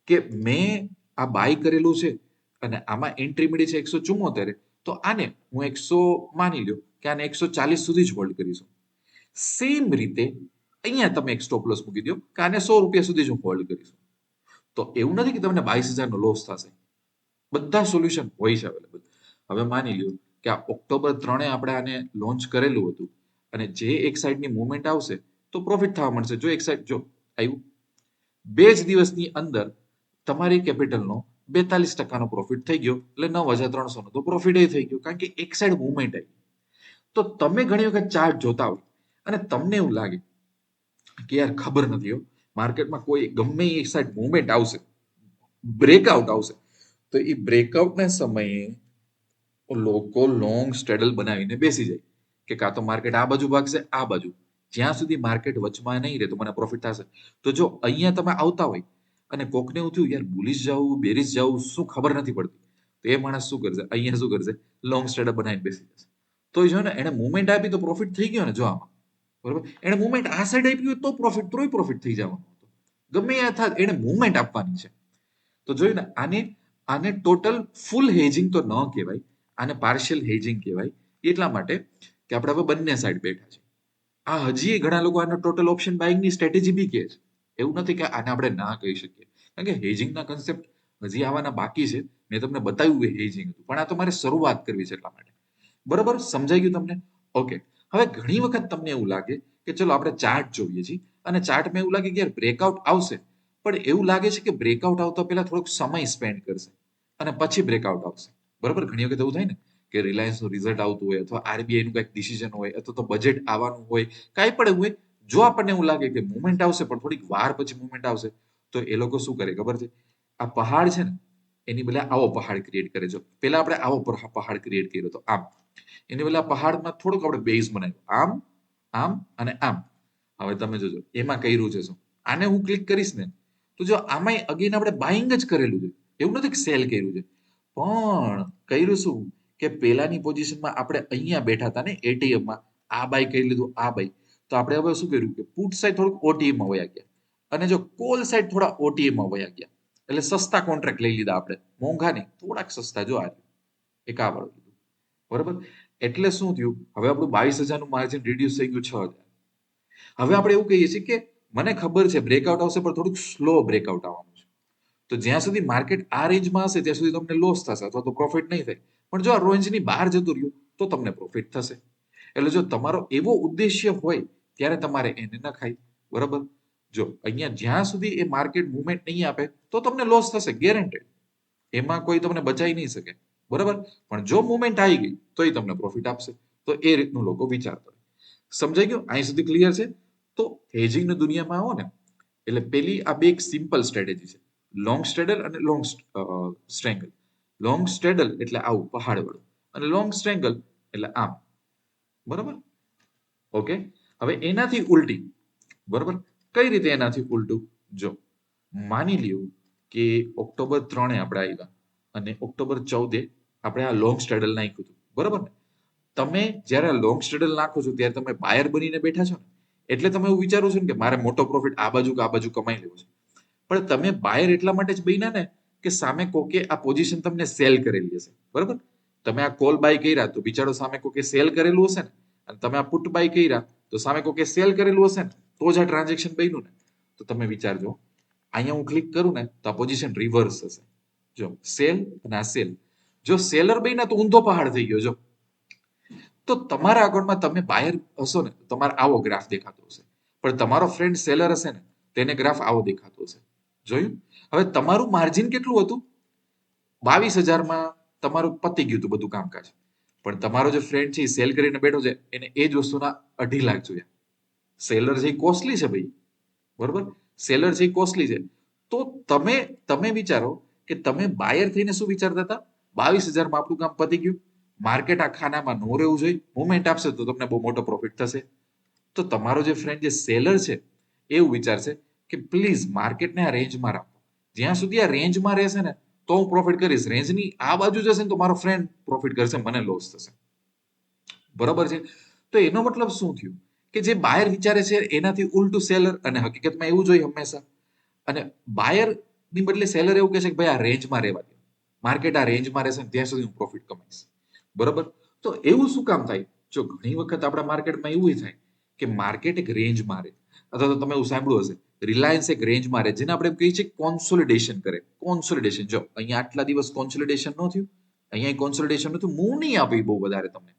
કે મેં આ બાય કરેલું છે અને આમાં એન્ટ્રી મળી છે 174, તો આને હું 100 માની લ્યો કે આને 140 સુધી જ હોલ્ડ કરીશું. સેમ રીતે અહીંયા તમે એક સ્ટોપ લોસ મૂકી દો કે આને 100 રૂપિયા સુધી જ હું હોલ્ડ કરીશું. તો એવું નથી કે તમને 22,000 નો લોસ થશે. બધા સોલ્યુશન હોય છે અવેલેબલ. હવે માની લ્યો કે આ ઓક્ટોબર 3 આપણે આને લોન્ચ કરેલું હતું અને જે એક સાઈડની મુવમેન્ટ આવશે તો પ્રોફિટ થવા મળશે. જો એક સાઈડ જો આવ્યું, 2 જ દિવસની અંદર તમારી કેપિટલનો 42% પ્રોફિટ થઈ ગયો. એટલે 9,300 નો તો પ્રોફિટ થઈ ગયો, કારણ કે એક સાઈડ મુવમેન્ટ આવી. તો તમે ઘણી વખત ચાર્ટ જોતા હોય અને તમને એવું લાગે કે યાર ખબર નથી, માર્કેટમાં કોઈ ગમે એક સાઈડ મુવમેન્ટ આવશે, બ્રેકઆઉટ આવશે, તો એ બ્રેકઆઉટના સમયે લોકો લોંગ સ્ટ્રેડલ બનાવીને બેસી જાય કે કાં તો માર્કેટ આ બાજુ ભાગશે, આ બાજુ, જ્યાં સુધી માર્કેટ વચમાં નહીં રહે તો મને પ્રોફિટ થશે. તો જો અહીંયા તમે આવતા હોય અને કોકને એવું થયું યાર બુલિશ જવું, બેરિશ જવું, શું ખબર નથી પડતી, તો એ માણસ શું કરશે? અહીંયા શું કરશે? લોંગ સ્ટ્રેડલ બનાવીને બેસી જશે. તો જો ને એને મુવમેન્ટ આપી તો પ્રોફિટ થઈ ગયો ને. જો આમાં બરોબર, એને મુવમેન્ટ આ સાઈડ આપી હોય તો પ્રોફિટ, તોય પ્રોફિટ થઈ જવાનું. ગમે એ થાય એને મુવમેન્ટ આપવાની છે. તો જોયું ને, આને ટોટલ ફૂલ હેજિંગ તો ન કહેવાય, આને પાર્શિયલ હેજિંગ કહેવાય. એટલા માટે કે આપણે હવે બંને સાઈડ બેઠા છે. આ હજી ઘણા લોકો આને ટોટલ ઓપ્શન બાઇંગની સ્ટ્રેટેજી બી કહે છે. એવું નથી કે આને આપણે ના કહી શકીએ, કારણ કે હેજિંગના કન્સેપ્ટ હજી આવવાના બાકી છે. મેં તમને બતાવ્યું એ હેજિંગ હતું, પણ આ તો મારે શરૂઆત કરવી છે એટલા માટે. બરોબર? સમજાઈ ગયું તમને? ઓકે. હવે ઘણી વખત તમને એવું લાગે કે ચલો આપણે ચાર્ટ જોઈએ છીએ અને ચાર્ટમાં એવું લાગે કે યાર બ્રેકઆઉટ આવશે, પણ એવું લાગે છે કે બ્રેકઆઉટ આવતા પહેલા થોડોક સમય સ્પેન્ડ કરશે અને પછી બ્રેકઆઉટ આવશે. બરોબર? ઘણી વખત એવું થાય ને કે રિલાયન્સનું રિઝલ્ટ આવતું હોય અથવા આરબીઆઈ નું કંઈક ડિસિઝન હોય અથવા તો બજેટ આવવાનું હોય, કાંઈ પણ એવું હોય, જો આપણને એવું લાગે કે મુવમેન્ટ આવશે પણ થોડીક વાર પછી મુવમેન્ટ આવશે, તો એ લોકો શું કરે ખબર છે? આ પહાડ છે ને એની બદલે આવો પહાડ ક્રિએટ કરે. જો પેલા આપણે આવો પહાડ ક્રિએટ કર્યો હતો આમ, એની બદલે પહાડમાં થોડુંક આપણે બેઝ બનાવ્યું આમ, આમ અને આમ. હવે તમે જોજો એમાં કર્યું છે શું? આને હું ક્લિક કરીશ ને તો જો આમાં અગેન આપણે બાઇંગ જ કરેલું છે, એવું નથી કે સેલ કર્યું છે, પણ કર્યું શું કે પેલાની પોઝિશનમાં આપણે અહીંયા બેઠા હતા ને એટીએમમાં, આ બાય કરી લીધું, આ બાય, તો આપણે હવે શું કર્યું કે પુટ સાઈડ થોડુંક ઓટીએમમાં વયા ગયા અને જો કોલ સાઈડ થોડા ઓટીએમમાં વયા ગયા, એટલે સસ્તા કોન્ટ્રાક્ટ લઈ લીધા આપણે, મોંઘા નહીં, થોડાક સસ્તા. જો આ એક આ વાળું લીધું, બરોબર. એટલે શું થયું, હવે આપણું 22,000 નું માર્જિન રિડ્યુસ થઈ ગયું 6,000. હવે આપણે એવું કહીએ છીએ કે મને ખબર છે બ્રેકઆઉટ આવશે પણ થોડુંક સ્લો બ્રેકઆઉટ આવવાનું છે, તો જ્યાં સુધી માર્કેટ આ રેન્જમાં હશે ત્યાં સુધી તમને લોસ થશે અથવા તો પ્રોફિટ નહીં થાય, પણ જો આ રેન્જની બહાર જતું રહ્યું તો તમને પ્રોફિટ થશે. એટલે જો તમારો એવો ઉદ્દેશ્ય હોય ત્યારે તમારે એને ન ખાય, બરાબર. જો અહીંયા જ્યાં સુધી એ માર્કેટ મુવમેન્ટ નહીં આપે તો તમને લોસ થશે ગેરંટેડ, એમાં કોઈ તમને બચાવી નહીં શકે, બરાબર. પણ જો મુવમેન્ટ આવી ગઈ તો એ તમને પ્રોફિટ આપશે. તો એ રીતનું લોકો વિચારતા હોય. સમજાઈ ગયું? અહીં સુધી ક્લિયર છે? તો હેજિંગની દુનિયામાં આવો ને એટલે પેલી આ બે એક સિમ્પલ સ્ટ્રેટેજી છે, લોંગ સ્ટ્રેડલ અને લોંગ સ્ટ્રેંગલ. લોંગ સ્ટ્રેડલ એટલે આવું પહાડ વાળું અને લોંગ સ્ટ્રેંગલ એટલે આમ, બરાબર. ઓકે, હવે એનાથી ઉલટી, બરાબર. કઈ રીતે એનાથી ઉલટું? જો માની લ્યો કે ઓક્ટોબર 3 આપણે આવ્યા અને ઓક્ટોબર 14 આપણે આ લોંગ સ્ટ્રેડલ નાખ્યું હતું, બરાબર ને. તમે જ્યારે લોંગ સ્ટ્રેડલ નાખો છો ત્યારે તમે બાયર બનીને બેઠા છો ને, એટલે તમે એવું વિચારો છો ને કે મારે મોટો પ્રોફિટ આ બાજુ કે આ બાજુ કમાઈ લેવો છે, પણ તમે બાયર એટલા માટે જ બન્યા ને કે સામે કોકે આ પોઝિશન તમને સેલ કરેલી હશે, બરાબર. તમે આ કોલ બાય કર્યા તો બિચારો સામે કોકે સેલ કરેલું હશે ને, અને તમે આ પુટ બાય કર્યા તો સામે કોકે સેલ કરેલું હશે ને, તો જ આ ટ્રાન્ઝેક્શન બન્યું ને. તો તમે વિચારજો, અહીંયા હું ક્લિક કરું ને તો આ પોઝિશન રિવર્સ હશે. જો સેલ અને આ સેલ, જો સેલર બન્યા તો ઊંધો પહાડ થઈ ગયો. જો તો તમારા અકાઉન્ટમાં તમે બાયર હશો ને તમારે આવો ગ્રાફ દેખાતો હશે, પણ તમારો ફ્રેન્ડ સેલર હશે ને તેને ગ્રાફ આવો દેખાતો હશે. જોયું? હવે તમારું માર્જિન કેટલું હતું? 22,000માં તમારું પતી ગયું હતું બધું કામકાજ, પણ તમારો જે ફ્રેન્ડ છે એ સેલ કરીને બેઠો છે એને એ જ વસ્તુના 2.5 લાખ જોઈએ. સેલર છે એ કોસ્ટલી છે ભાઈ, બરોબર. સેલર છે એ કોસ્ટલી છે. તો તમે વિચારો કે તમે બાયર થઈને શું વિચારતા હતા? 22,000માં આપણું કામ પતી ગયું, માર્કેટ આ ખાનામાં નો રહેવું જોઈએ, મુવમેન્ટ આપશે તો તમને બહુ મોટો પ્રોફિટ થશે. તો તમારો જે ફ્રેન્ડ જે સેલર છે એવું વિચારશે કે પ્લીઝ માર્કેટને આ રેન્જમાં રાખો, જ્યાં સુધી આ રેન્જમાં રહેશે ને તો હું પ્રોફિટ કરીશ, રેન્જની આ બાજુ જશે ને તો મારો ફ્રેન્ડ પ્રોફિટ કરશે, મને લોસ થશે, બરોબર છે. તો એનો મતલબ શું થયું કે જે બાયર વિચારે છે એનાથી ઉલટું સેલર, અને હકીકતમાં એવું જોઈએ હંમેશા. અને બાયર ની બદલે સેલર એવું કહે છે કે ભાઈ આ રેન્જમાં રહેવા દે, માર્કેટ આ રેન્જમાં રહેશે ત્યાં સુધી હું પ્રોફિટ કમાઈશ, બરોબર. તો એવું શું કામ થાય? જો ઘણી વખત આપણા માર્કેટમાં એવું થાય કે માર્કેટ એક રેન્જ મારે, અથવા તો તમે એવું સાંભળ્યું હશે રિલાયન્સ એક રેન્જ મારે, જેને આપણે કહીએ છીએ કોન્સોલિડેશન કરે. કોન્સોલિડેશન, જો અહીંયા આટલા દિવસ કોન્સોલિડેશન ન થયું, અહીંયા કોન્સોલિડેશન નતું, મૂવ નહીં આપી બહુ વધારે તમને,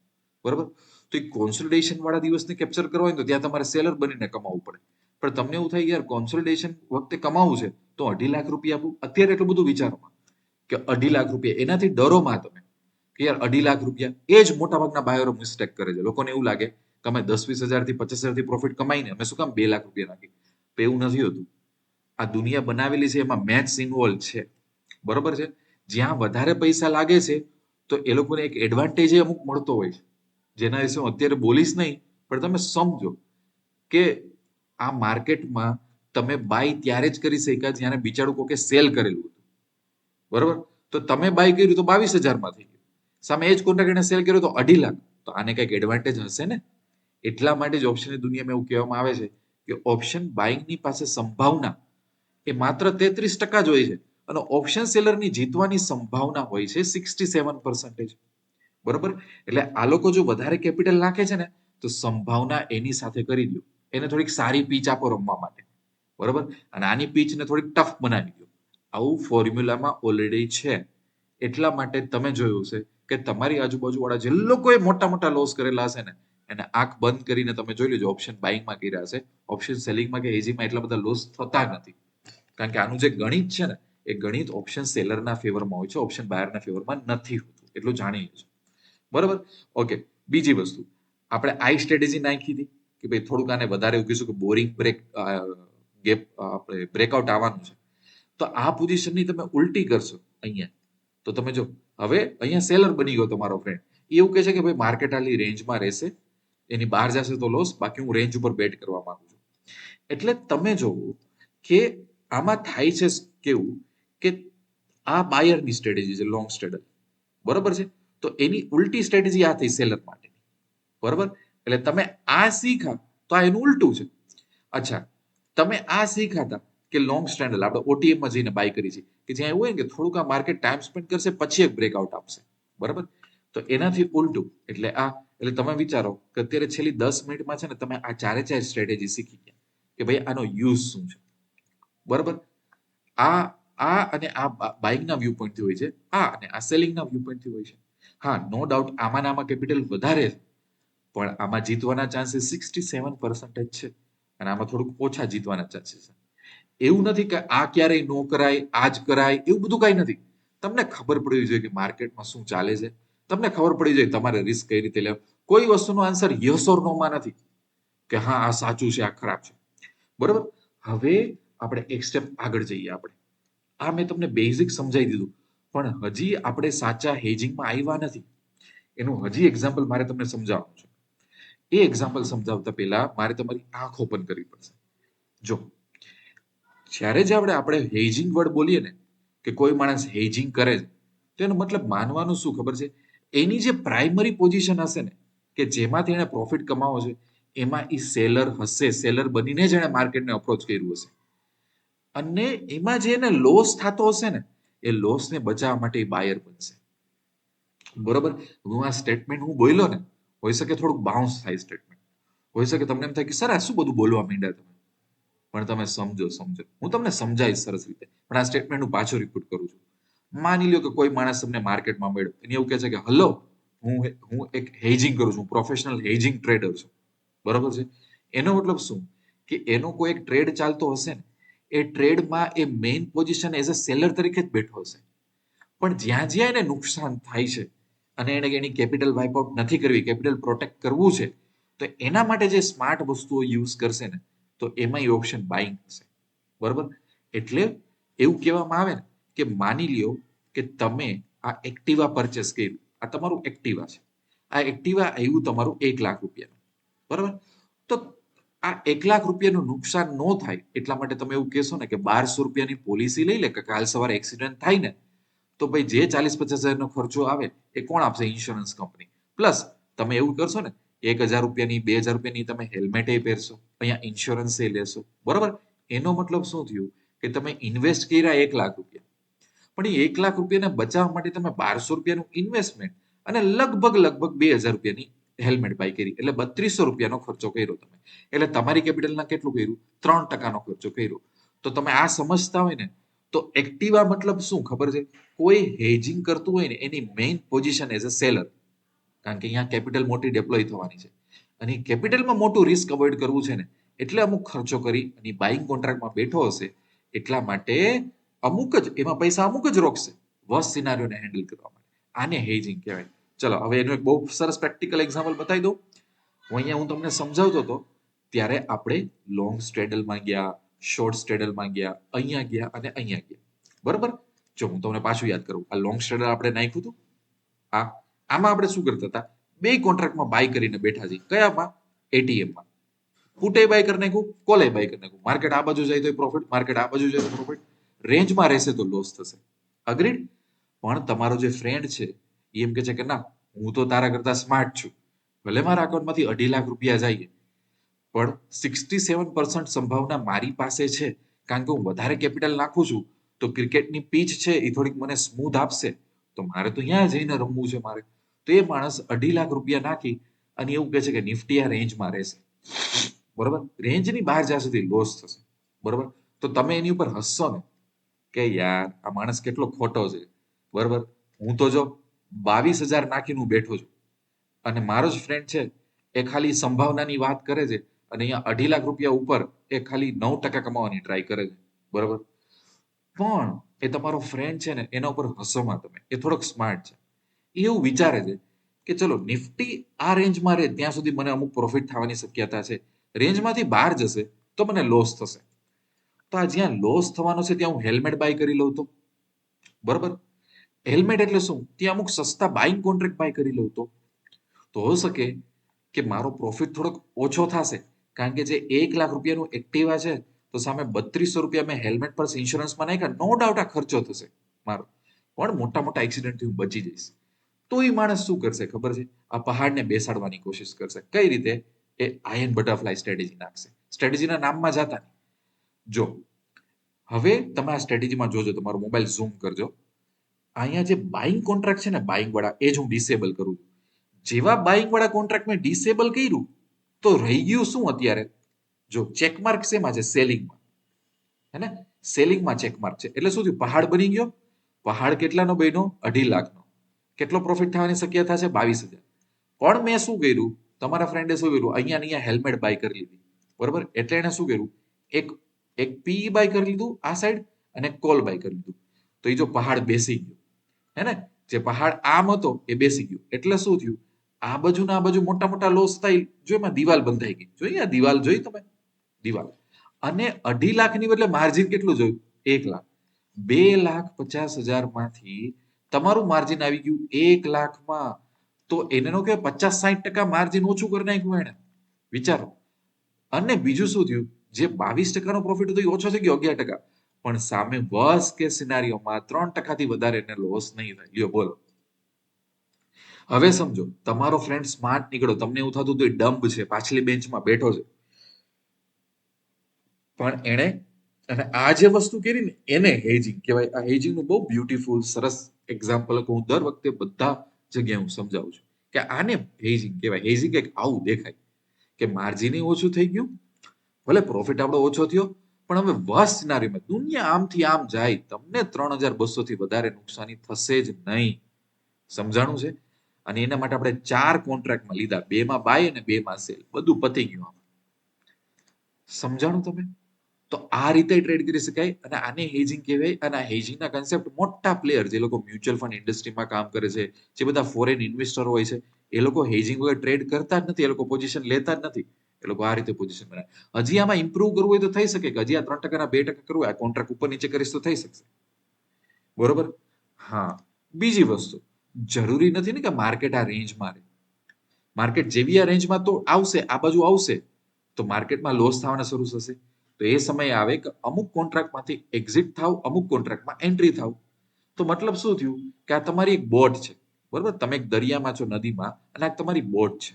બરોબર. તો એ કોન્સોલિડેશન વાળા દિવસને કેપ્ચર કરવા હોય તો ત્યાં તમારે સેલર બનીને કમાવું પડે. પણ તમને એવું થાય યાર કોન્સોલિડેશન વખતે કમાવું છે તો 2.5 લાખ રૂપિયા આપું, અત્યારે એટલું બધું વિચારોમાં કે 2.5 લાખ રૂપિયા, એનાથી ડરોમાં તમે કે યાર 2.5 લાખ રૂપિયા, એ જ મોટા ભાગના બાયરો મિસ્ટેક કરે છે. લોકોને એવું લાગે કે અમે 10-20 હજારથી 50,000 પ્રોફિટ કમાઈને અમે શું કામ 2 લાખ રૂપિયા નાખી. તો એવું નથી હોતું. આ દુનિયા બનાવેલી છે એમાં મેથ્સ ઇન્વોલ્વ છે, બરોબર છે. જ્યાં વધારે પૈસા લાગે છે તો એ લોકોને એક એડવાન્ટેજ અમુક મળતો હોય છે, જેના વિશે હું અત્યારે બોલીશ નહીં, પણ તમે સમજો કે આ માર્કેટમાં તમે બાય ત્યારે જ કરી શક્યા જ્યારે બિચારું કોકે સેલ કરેલું હતું, બરોબર. તો તમે બાય કર્યું તો 22,000માં થઈ ગયું, સામે એ જ કોન્ટ્રાક્ટને સેલ કર્યો તો 2.5 લાખ, તો આને કઈક એડવાન્ટેજ હશે ને. એટલા માટે જ ઓપ્શનની દુનિયામાં એવું કહેવામાં આવે છે કે ઓપ્શન બાઇંગની પાસે સંભાવના એ માત્ર 33% જ હોય છે, અને ઓપ્શન સેલરની જીતવાની સંભાવના હોય છે 67%, બરોબર. એટલે આ લોકો જો વધારે કેપિટલ નાખે છે ને તો સંભાવના એની સાથે કરી દો, એને થોડીક સારી પીચ આપો રમવા માટે, બરોબર. અને આની પીચને થોડીક ટફ બનાવી દો. આવું ફોર્મ્યુલામાં ઓલરેડી છે. એટલા માટે તમે જોયું છે કે તમારી આજુબાજુ વાળા જે લોકોએ મોટા મોટા લોસ કરેલા હશે ને એને આંખ બંધ કરીને તમે જોઈ લેજો ઓપ્શન બાઇંગમાં કર્યા હશે, ઓપ્શન સેલિંગમાં કે હેજિંગમાં એટલા બધા લોસ થતા નથી. કારણ કે આનું જે ગણિત છે ને એ ગણિત ઓપ્શન સેલરના ફેવરમાં હોય છે, ઓપ્શન બાયરના ફેવરમાં નથી હોતું, એટલું જાણી લેજો, બરોબર. ઓકે, બીજી વસ્તુ આપણે આઈ સ્ટ્રેટેજી નાખી હતી કે ભાઈ થોડુંક આને વધારે એવું કહીશું કે બોરિંગ ગેપ આપણે બ્રેકઆઉટ આવવાનું છે. તો આ પોઝિશનની તમે ઉલટી કરશો અહીંયા, તો તમે જો હવે અહીંયા સેલર બની ગયો તમારો ફ્રેન્ડ, એવું કહે છે કે ભાઈ માર્કેટ આટલી રેન્જમાં રહેશે, એની બહાર જશે તો લોસ, બાકી હું રેન્જ ઉપર બેટ કરવા માંગુ છું. એટલે તમે જોવો કે આમાં થાય છે કેવું કે આ બાયરની સ્ટ્રેટેજી છે લોંગ સ્ટ્રેડલ, બરોબર છે. તો એની ઉલટી સ્ટ્રેટેજી આ થઈ સેલર માટે, બરોબર. એટલે તમે આ શીખા તો આ એનું ઉલટું છે. અચ્છા, તમે આ શીખાતા કે લોંગ સ્ટ્રેન્ડલ આપણે ઓટીએમ માં જઈને બાય કરી છે કે જ્યાં એવું હોય ને કે થોડુંક આ માર્કેટ ટાઈમ સ્પેન્ડ કરશે પછી એક બ્રેકઆઉટ આપશે, બરાબર. તો એનાથી ઉલટું એટલે તમે વિચારો કે અત્યારે છેલ્લી 10 મિનિટમાં છે ને તમે આ ચારે ચાર સ્ટ્રેટેજી શીખી ગયા કે ભાઈ આનો યુઝ શું છે, બરાબર. આ આ અને આ બાઇંગના વ્યૂ પોઈન્ટથી હોય છે, આ અને આ સેલિંગના વ્યૂ પોઈન્ટથી હોય છે. હા, નો ડાઉટ આમાં આમાં કેપિટલ વધારે છે, પણ આમાં જીતવાના ચાન્સીસ 67% છે અને આમાં થોડુંક ઓછા જીતવાના ચાન્સીસ છે. એવું નથી કે આ ક્યારેય નો કરાય, આ જ કરાય, એવું બધું કઈ નથી. તમને ખબર પડવી જોઈએ કે માર્કેટમાં શું ચાલે છે, તમને ખબર પડી જોઈએ તમારે રિસ્ક કઈ રીતે લેવું. કોઈ વસ્તુનો આન્સર યસ ઓર નો માં નથી કે હા આ સાચું છે આ ખરાબ છે, બરોબર. હવે આપણે એક સ્ટેપ આગળ જઈએ. આપણે આ મેં તમને બેઝિક સમજાવી દીધું, પણ હજી આપણે સાચા હેજિંગમાં આવ્યા નથી. એનું હજી એક્ઝામ્પલ મારે તમને સમજાવવાનું છે. એ એક્ઝામ્પલ સમજાવતા પહેલા મારે તમારી આંખ ઓપન કરવી પડશે. જો જ્યારે જ આપણે હેજિંગ વર્ડ બોલીએ ને કે કોઈ માણસ હેજિંગ કરે છે, તો એનો મતલબ માનવાનું શું ખબર છે? એની જે પ્રાઇમરી પોઝિશન હશે ને કે જેમાંથી એને પ્રોફિટ કમાવો છે, એમાં એ સેલર હશે. સેલર બનીને જ એને માર્કેટને અપ્રોચ કર્યું હશે અને એમાં જે એને લોસ થતો હશે ને એ લોસને બચાવવા માટે બાયર બનશે, બરોબર. હું આ સ્ટેટમેન્ટ હું બોલ્યો ને, હોઈ શકે થોડુંક બાઉન્સ થાય સ્ટેટમેન્ટ, હોઈ શકે તમને એમ થાય કે સર આ શું બધું બોલવા માંડ્યા તમે, પણ તમે સમજો. હું તમને સમજાવીશ સરસ રીતે, પણ આ સ્ટેટમેન્ટ હું પાછો રિપીટ કરું છું. માની લ્યો કે કોઈ માણસ તમને માર્કેટમાં મળ્યો અને એવું કહે છે કે હલો, હું એક હેજિંગ કરું છું, પ્રોફેશનલ હેજિંગ ટ્રેડર છું, બરોબર છે. એનો મતલબ શું કે એનો કોઈ એક ટ્રેડ ચાલતો હશે ને, એ ટ્રેડમાં એ main position as a seller તરીકે જ બેઠો હશે, પણ જ્યાં જ્યાં એને નુકસાન થાય છે અને એને એની કેપિટલ વાઇપ આઉટ નથી કરવી, કેપિટલ પ્રોટેક્ટ કરવું છે, તો એના માટે જે સ્માર્ટ વસ્તુઓ યુઝ કરશે ને, તો એમાં ઓપ્શન બાઇંગ હશે, બરોબર. એટલે એવું કહેવામાં આવે ને કે માની લ્યો કે તમે આ એક્ટિવા પરચેસ કર્યું, આ તમારું એક્ટિવા છે, આ એક્ટિવા આવ્યું તમારું 1 લાખ રૂપિયાનું, બરોબર. તો આ 1 લાખ રૂપિયાનું નુકસાન ન થાય એટલા માટે તમે એવું કહેશો ને કે 1200 રૂપિયાની પોલિસી લઈ લે કે કાલ સવારે એક્સિડન્ટ થાય ને તો ભાઈ જે 40-50 હજારનો ખર્ચો આવે એ કોણ આપશે? Insurance company. પ્લસ તમે એવું કરશો ને 1000 રૂપિયાની 2000 રૂપિયાની તમે હેલ્મેટ પહેરશો, અહીંયા ઇન્સ્યોરન્સ લેશો, બરોબર. એનો મતલબ શું થયું કે તમે ઇન્વેસ્ટ કર્યા 1 લાખ રૂપિયા, પણ એ 1 લાખ રૂપિયાને બચાવવા માટે તમે 1200 રૂપિયાનું ઇન્વેસ્ટમેન્ટ અને લગભગ 2000 રૂપિયાની હેલ્મેટ બાય કરી, એટલે 3200 રૂપિયાનો ખર્ચો કર્યો તમે. એટલે તમારી કેપિટલના કેટલું કર્યું? 3%નો ખર્ચો કર્યો. તો તમે આ સમજતા હોય ને, તો એક્ટિવા મતલબ શું ખબર છે? કોઈ હેજિંગ કરતું હોય ને એની main position as a seller, કારણ કે અહીંયા કેપિટલ મોટી ડેપ્લોય થવાની છે અને કેપિટલમાં મોટું રિસ્ક અવોઇડ કરવું છે ને, એટલે અમુક ખર્ચો કરી અને બાઇંગ કોન્ટ્રાક્ટમાં બેઠો હશે. એટલા માટે અમુક જ એમાં પૈસા અમુક જ રોકશે વર્સ્ટ સિનારીઓને હેન્ડલ કરવા માટે. આને હેજિંગ કહેવાય. ચલો હવે એનું એક બહુ સરસ પ્રેક્ટિકલ એક્ઝામ્પલ બતાવી દઉં. હું તમને સમજાવતો હતો ત્યારે આપણે લોંગ સ્ટ્રેડલમાં ગયા, શોર્ટ સ્ટ્રેડલમાં ગયા, અહીંયા ગયા અને અહીંયા ગયા, બરોબર. જો હું તમને પાછું યાદ કરું, આ લોંગ સ્ટ્રેડલ આપણે નાખ્યું હતું. આમાં આપણે શું કરતા હતા? બે કોન્ટ્રાક્ટમાં બાય કરીને બેઠા છીએ. કયામાં? એટીએમમાં. પુટે બાય કરી નાખ્યું, કોલે બાય કરી નાખ્યું. માર્કેટ આ બાજુ જાય તો પ્રોફિટ, માર્કેટ આ બાજુ જાય તો પ્રોફિટ. રેન્જમાં રહેશે તો લોસ થશે. અગ્રીડ? પણ તમારો જે ફ્રેન્ડ છે એ એમ કે છે કે ના, હું તો તારા કરતા સ્માર્ટ છું, ભલે મારા અકાઉન્ટમાંથી 2.5 લાખ રૂપિયા જાય, પણ 67% સંભાવના મારી પાસે છે, કારણ કે હું વધારે કેપિટલ નાખું છું, તો ક્રિકેટની પીચ છે એ થોડીક મને સ્મૂધ આપશે, તો મારે તો ત્યાં જઈને રમવું છે મારે. તો એ માણસ 2.5 લાખ રૂપિયા નાખી અને એવું કહે છે કે નિફ્ટી આ રેન્જમાં રહેશે, બરોબર. રેન્જની બહાર જ્યાં સુધી લોસ થશે, બરોબર. તો તમે એની ઉપર હસશો ને કે યાર આ માણસ કેટલો ખોટો છે, બરોબર. હું તો જો 22,000 નાખીને હું બેઠો છું અને મારો જ ફ્રેન્ડ છે એ ખાલી સંભાવનાની વાત કરે છે અને અહીંયા 2.5 લાખ રૂપિયા ઉપર એ ખાલી 9% કમાવાની ટ્રાય કરે છે, બરોબર. પણ એ તમારો ફ્રેન્ડ છે ને એના ઉપર હસોમાં તમે, એ થોડોક સ્માર્ટ છે. એ એવું વિચારે છે કે ચલો નિફ્ટી આ રેન્જમાં રહે ત્યાં સુધી મને અમુક પ્રોફિટ થવાની શક્યતા છે, રેન્જમાંથી બહાર જશે તો મને લોસ થશે. તો આ જ્યાં લોસ થવાનો છે ત્યાં હું હેલ્મેટ બાય કરી લઉં તો, બરોબર. હેલ્મેટ એટલે શું? ત્યાં અમુક સસ્તા બાઇંગ કોન્ટ્રાક્ટ બાય કરી લઉં તો હો શકે કે મારો પ્રોફિટ થોડોક ઓછો થશે, કારણ કે જે 1 લાખ રૂપિયાનું એક્ટિવા છે તો સામે 3200 રૂપિયા મેં હેલ્મેટ પર ઇન્સ્યોરન્સમાં નાખ્યા, નો ડાઉટ આ ખર્ચો થશે મારો, પણ મોટા મોટા એક્સિડન્ટથી હું બચી જઈશ. તો એ માણસ શું કરશે ખબર છે? આ પહાડને બેસાડવાની કોશિશ કરશે. કઈ રીતે? એ આયન બટરફ્લાય સ્ટ્રેટેજી નાખશે. સ્ટ્રેટેજીના નામમાં જાતા નહીં. જો હવે તમે આ સ્ટ્રેટેજીમાં જોજો, તમારો મોબાઈલ ઝૂમ કરજો. અહીંયા જે બાઇંગ કોન્ટ્રાક્ટ છે ને, બાઇંગ વાળા, એ જ હું ડિસેબલ કરું છું. જેવા બાઇંગ વાળા કોન્ટ્રાક્ટ મેં ડિસેબલ કર્યું તો રહી ગયું શું અત્યારે? જો ચેકમાર્ક શેમાં છે? સેલિંગમાં. હે ને? સેલિંગમાં ચેકમાર્ક છે. એટલે શું થયું? પહાડ બની ગયો. પહાડ કેટલાનો બન્યો? 2.5 લાખનો. કેટલો પ્રોફિટ થવાની શક્યતા છે? 22,000. પણ મેં શું કર્યું? તમારા ફ્રેન્ડે શું કર્યું? અહીંયા હેલ્મેટ બાય કરી લીધી, બરોબર? એટલે એને શું કર્યું? એક એક પી બાય કરી લીધું આ સાઈડ, અને કોલ બાય કરી લીધું. તો એ જો પહાડ બેસી ગયો, હે ને? જે પહાડ આમ હતો એ બેસી ગયો. એટલે શું થયું? આ બાજુ ના આ બાજુ મોટા મોટા લોસ થાય. જો એમાં દિવાલ બંધાઈ ગઈ. જોઈએ આ દિવાલ જોઈ તમે? દિવાલ. અને 2.5 લાખની બદલે માર્જિન કેટલું જોયું? 1 લાખ. 2,50,000 માંથી તમારું માર્જિન આવી ગયું 1 લાખમાં. તો એને કે 50-60% માર્જિન ઓછું કરી નાખ્યું એને. વિચારો. અને બીજું શું થયું? જે 22% નો પ્રોફિટ હતો એ ઓછો થઈ ગયો 11%. પણ સામે વર્સ્ટ કેસ સિનારીઓમાં 3% થી વધારે એને લોસ નહીં થાય. લ્યો બોલો. હવે સમજો, તમારો ફ્રેન્ડ સ્માર્ટ નીકળો, તમને એવું થતું હતું એ ડમ્બ છે, પાછલી બેન્ચમાં બેઠો છે, પણ એને અને આ જે વસ્તુ કરી ને એને હેજિંગ કહેવાય. આ હેજિંગ નું બહુ બ્યુટીફુલ સરસ એક્ઝામ્પલ હું દર વખતે બધા જગ્યાએ હું સમજાવું છું કે આને હેજિંગ કહેવાય. હેજિંગ એક આવું દેખાય કે માર્જિન ઓછું થઈ ગયું, ભલે પ્રોફિટ આપણો ઓછો થયો, પણ હવે વર્સ્ટ સિનારીઓમાં દુનિયા આમથી આમ જાય, તમને 3,200 થી વધારે નુકસાની થશે જ નહીં. સમજાણું છે? અને એના માટે આપણે 4 કોન્ટ્રાક્ટમાં લીધા, 2માં બાય અને 2માં સેલ. બધું પતી ગયું. સમજાણું તમે? તો આ રીતે ટ્રેડ કરી શકાય અને આને હેજિંગ કહેવાય. અને આ હેજિંગના કન્સેપ્ટ મોટા પ્લેયર જે લોકો મ્યુચ્યુઅલ ફંડ ઇન્ડસ્ટ્રીમાં કામ કરે છે, જે બધા ફોરેન ઇન્વેસ્ટર હોય છે, એ લોકો હેજિંગ વગર ટ્રેડ કરતા જ નથી. એ લોકો પોઝિશન લેતા જ નથી. એ લોકો આ રીતે પોઝિશન બનાવે. હજી આમાં ઇમ્પ્રુવ કરવું હોય તો થઈ શકે કે હજી આ 3% 2% કરવું, આ કોન્ટ્રાક્ટ ઉપર નીચે કરીશ તો થઈ શકશે. બરોબર? હા. બીજી વસ્તુ, જરૂરી નથી ને કે માર્કેટ આ રેન્જમાં રહે. માર્કેટ જેવી આ રેન્જમાં તો આવશે, આ બાજુ આવશે, તો માર્કેટમાં લોસ થવાના શરૂ થશે. તો એ સમય આવે કે અમુક કોન્ટ્રાક્ટમાંથી એક્ઝિટ થાવ, અમુક કોન્ટ્રાક્ટમાં એન્ટ્રી થાવ. તો મતલબ શું થયું કે આ તમારી એક બોટ છે, બરોબર? તમે એક દરિયામાં છો, નદીમાં, અને આ તમારી બોટ છે.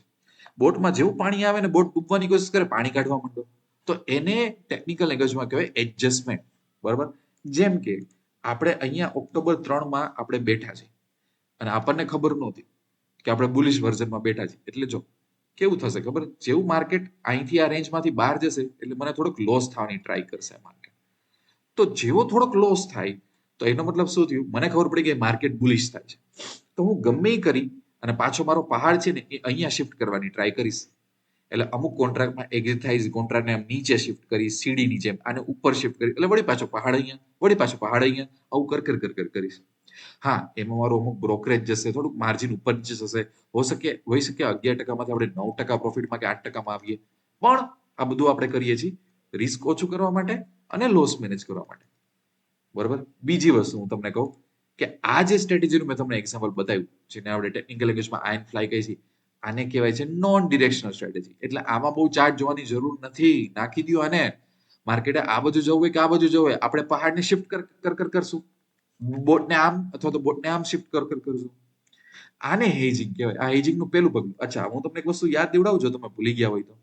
બોટમાં જેવું પાણી આવે ને બોટ ડૂબવાની કોશિશ કરે, પાણી કાઢવા માંડો, તો એને ટેકનિકલ લેંગ્વેજમાં કહેવાય એડજસ્ટમેન્ટ, બરોબર? જેમ કે આપણે અહીંયા ઓક્ટોબર 3 આપણે બેઠા છીએ અને આપણને ખબર નહોતી કે આપણે બુલિશ વર્ઝનમાં બેઠા છીએ. એટલે જો કેવું થશે ખબર? જેવું માર્કેટ અહીંથી આ રેન્જમાંથી બહાર જશે એટલે મને થોડોક લોસ થવાની ટ્રાય કરશે માર્કેટ. તો જેવો થોડોક લોસ થાય તો એનો મતલબ શું થયું? મને ખબર પડી કે માર્કેટ બુલિશ થાય છે, તો હું ગમે એ કરી અને પાછો મારો પહાડ છે ને એ અહીંયા શિફ્ટ કરવાની ટ્રાય કરીશ. એટલે અમુક કોન્ટ્રાક્ટમાં એક્ઝિટ થાય, કોન્ટ્રાક્ટને આમ નીચે શિફ્ટ કરી, સીડીની જેમ આને ઉપર શિફ્ટ કરી, એટલે વળી પાછો પહાડ અહીંયા, વળી પાછો પહાડ અહીંયા, આવું કર કરીશ. હા, એમાં મારું અમુક બ્રોકરેજ જશે, થોડુંક માર્જિન ઉપર નીચે થશે. હોઈ શકે 11% માંથી આપણે 9% પ્રોફિટમાં કે 8%માં આવીએ. પણ આ બધું આપણે કરીએ છીએ રિસ્ક ઓછું કરવા માટે અને લોસ મેનેજ કરવા માટે. બરોબર? બીજી વસ્તુ હું તમને કહું કે આ જે સ્ટ્રેટેજીનું મેં તમને એક્ઝામ્પલ બતાવ્યું, જેને આપણે ટેકનિકલ લેંગ્વેજમાં આયન ફ્લાય કહી છીએ, આને કહેવાય છે નોન ડિરેક્શનલ સ્ટ્રેટેજી. એટલે આમાં બહુ ચાર્ટ જોવાની જરૂર નથી. નાખી દો આને. માર્કેટે આ બાજુ જવું હોય કે આ બાજુ જવું હોય, આપણે પહાડને શિફ્ટ કરશું, બોટને આમ અથવા તો બોટને આમ શિફ્ટ કરશું. આને હેજિંગ કહેવાય. આ હેજિંગ નું પેલું પગલું. અચ્છા, હું તમને એક વસ્તુ યાદ દેવડાવું, જો તમે ભૂલી ગયા હોય તો.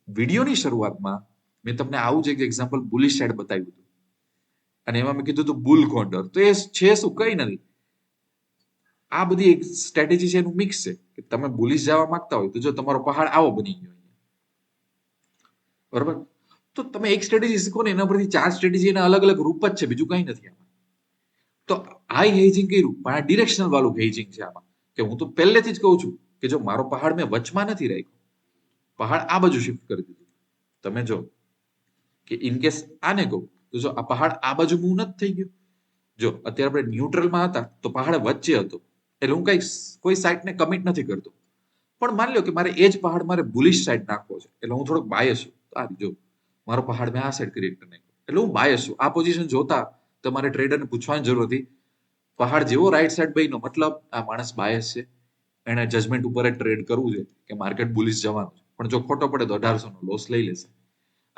વિડીયોની શરૂઆતમાં મેં તમને આવું જ એક એક્ઝામ્પલ બુલિશ સાઈડ બતાવ્યું હતું અને એમાં મેં કીધું હતું બુલ કોન્ડર. તો એ છે શું? કઈ નથી. આ બધી એક સ્ટ્રેટેજી છે, એનું મિક્સ છે કે તમે બુલિશ જવા માંગતા હોય તો જો તમારો પહાડ આવો બની ગયો, બરોબર? તો તમે એક સ્ટ્રેટેજી શીખો ને એના પરથી 4 સ્ટ્રેટેજી એના અલગ અલગ રૂપ જ છે, બીજું કઈ નથી આમાં. તો આ હેજિંગ કર્યું, પણ આ ડિરેક્શનલ વાળું હેજિંગ છે આમાં. કે હું તો પહેલેથી જ કહું છું કે જો મારો પહાડ મેં વચમાં નથી રાખ્યો, પહાડ આ બાજુ શિફ્ટ કરી દીધું. તમે જો કે ઇન કેસ આને કહું તો જો આ પહાડ આ બાજુ મૂવ નથી થઈ ગયું. જો અત્યારે આપણે ન્યુટ્રલમાં હતા તો પહાડ વચ્ચે હતો, એટલે હું કઈ કોઈ સાઈડને કમિટ નથી કરતો. પણ માની લો કે મારે એ જ પહાડ મારે બુલિશ સાઈડ નાખવો છે, એટલે હું થોડોક બાયસ છું. આ જો મારો પહાડ મેં આ સાઈડ ક્રિએટ કરી નાખ્યો, એટલે હું બાયસ છું. આ પોઝિશન જોતા તમારે ટ્રેડરને પૂછવાની જરૂર હતી. પહાડ જેવો રાઈટ સાઈડ બન્યો, મતલબ આ માણસ બાયસ છે, એને જજમેન્ટ ઉપર જ ટ્રેડ કરવું છે કે માર્કેટ બુલિશ જવાનું છે. પણ જો ખોટો પડે તો 1800 નો લોસ લઈ લેશે.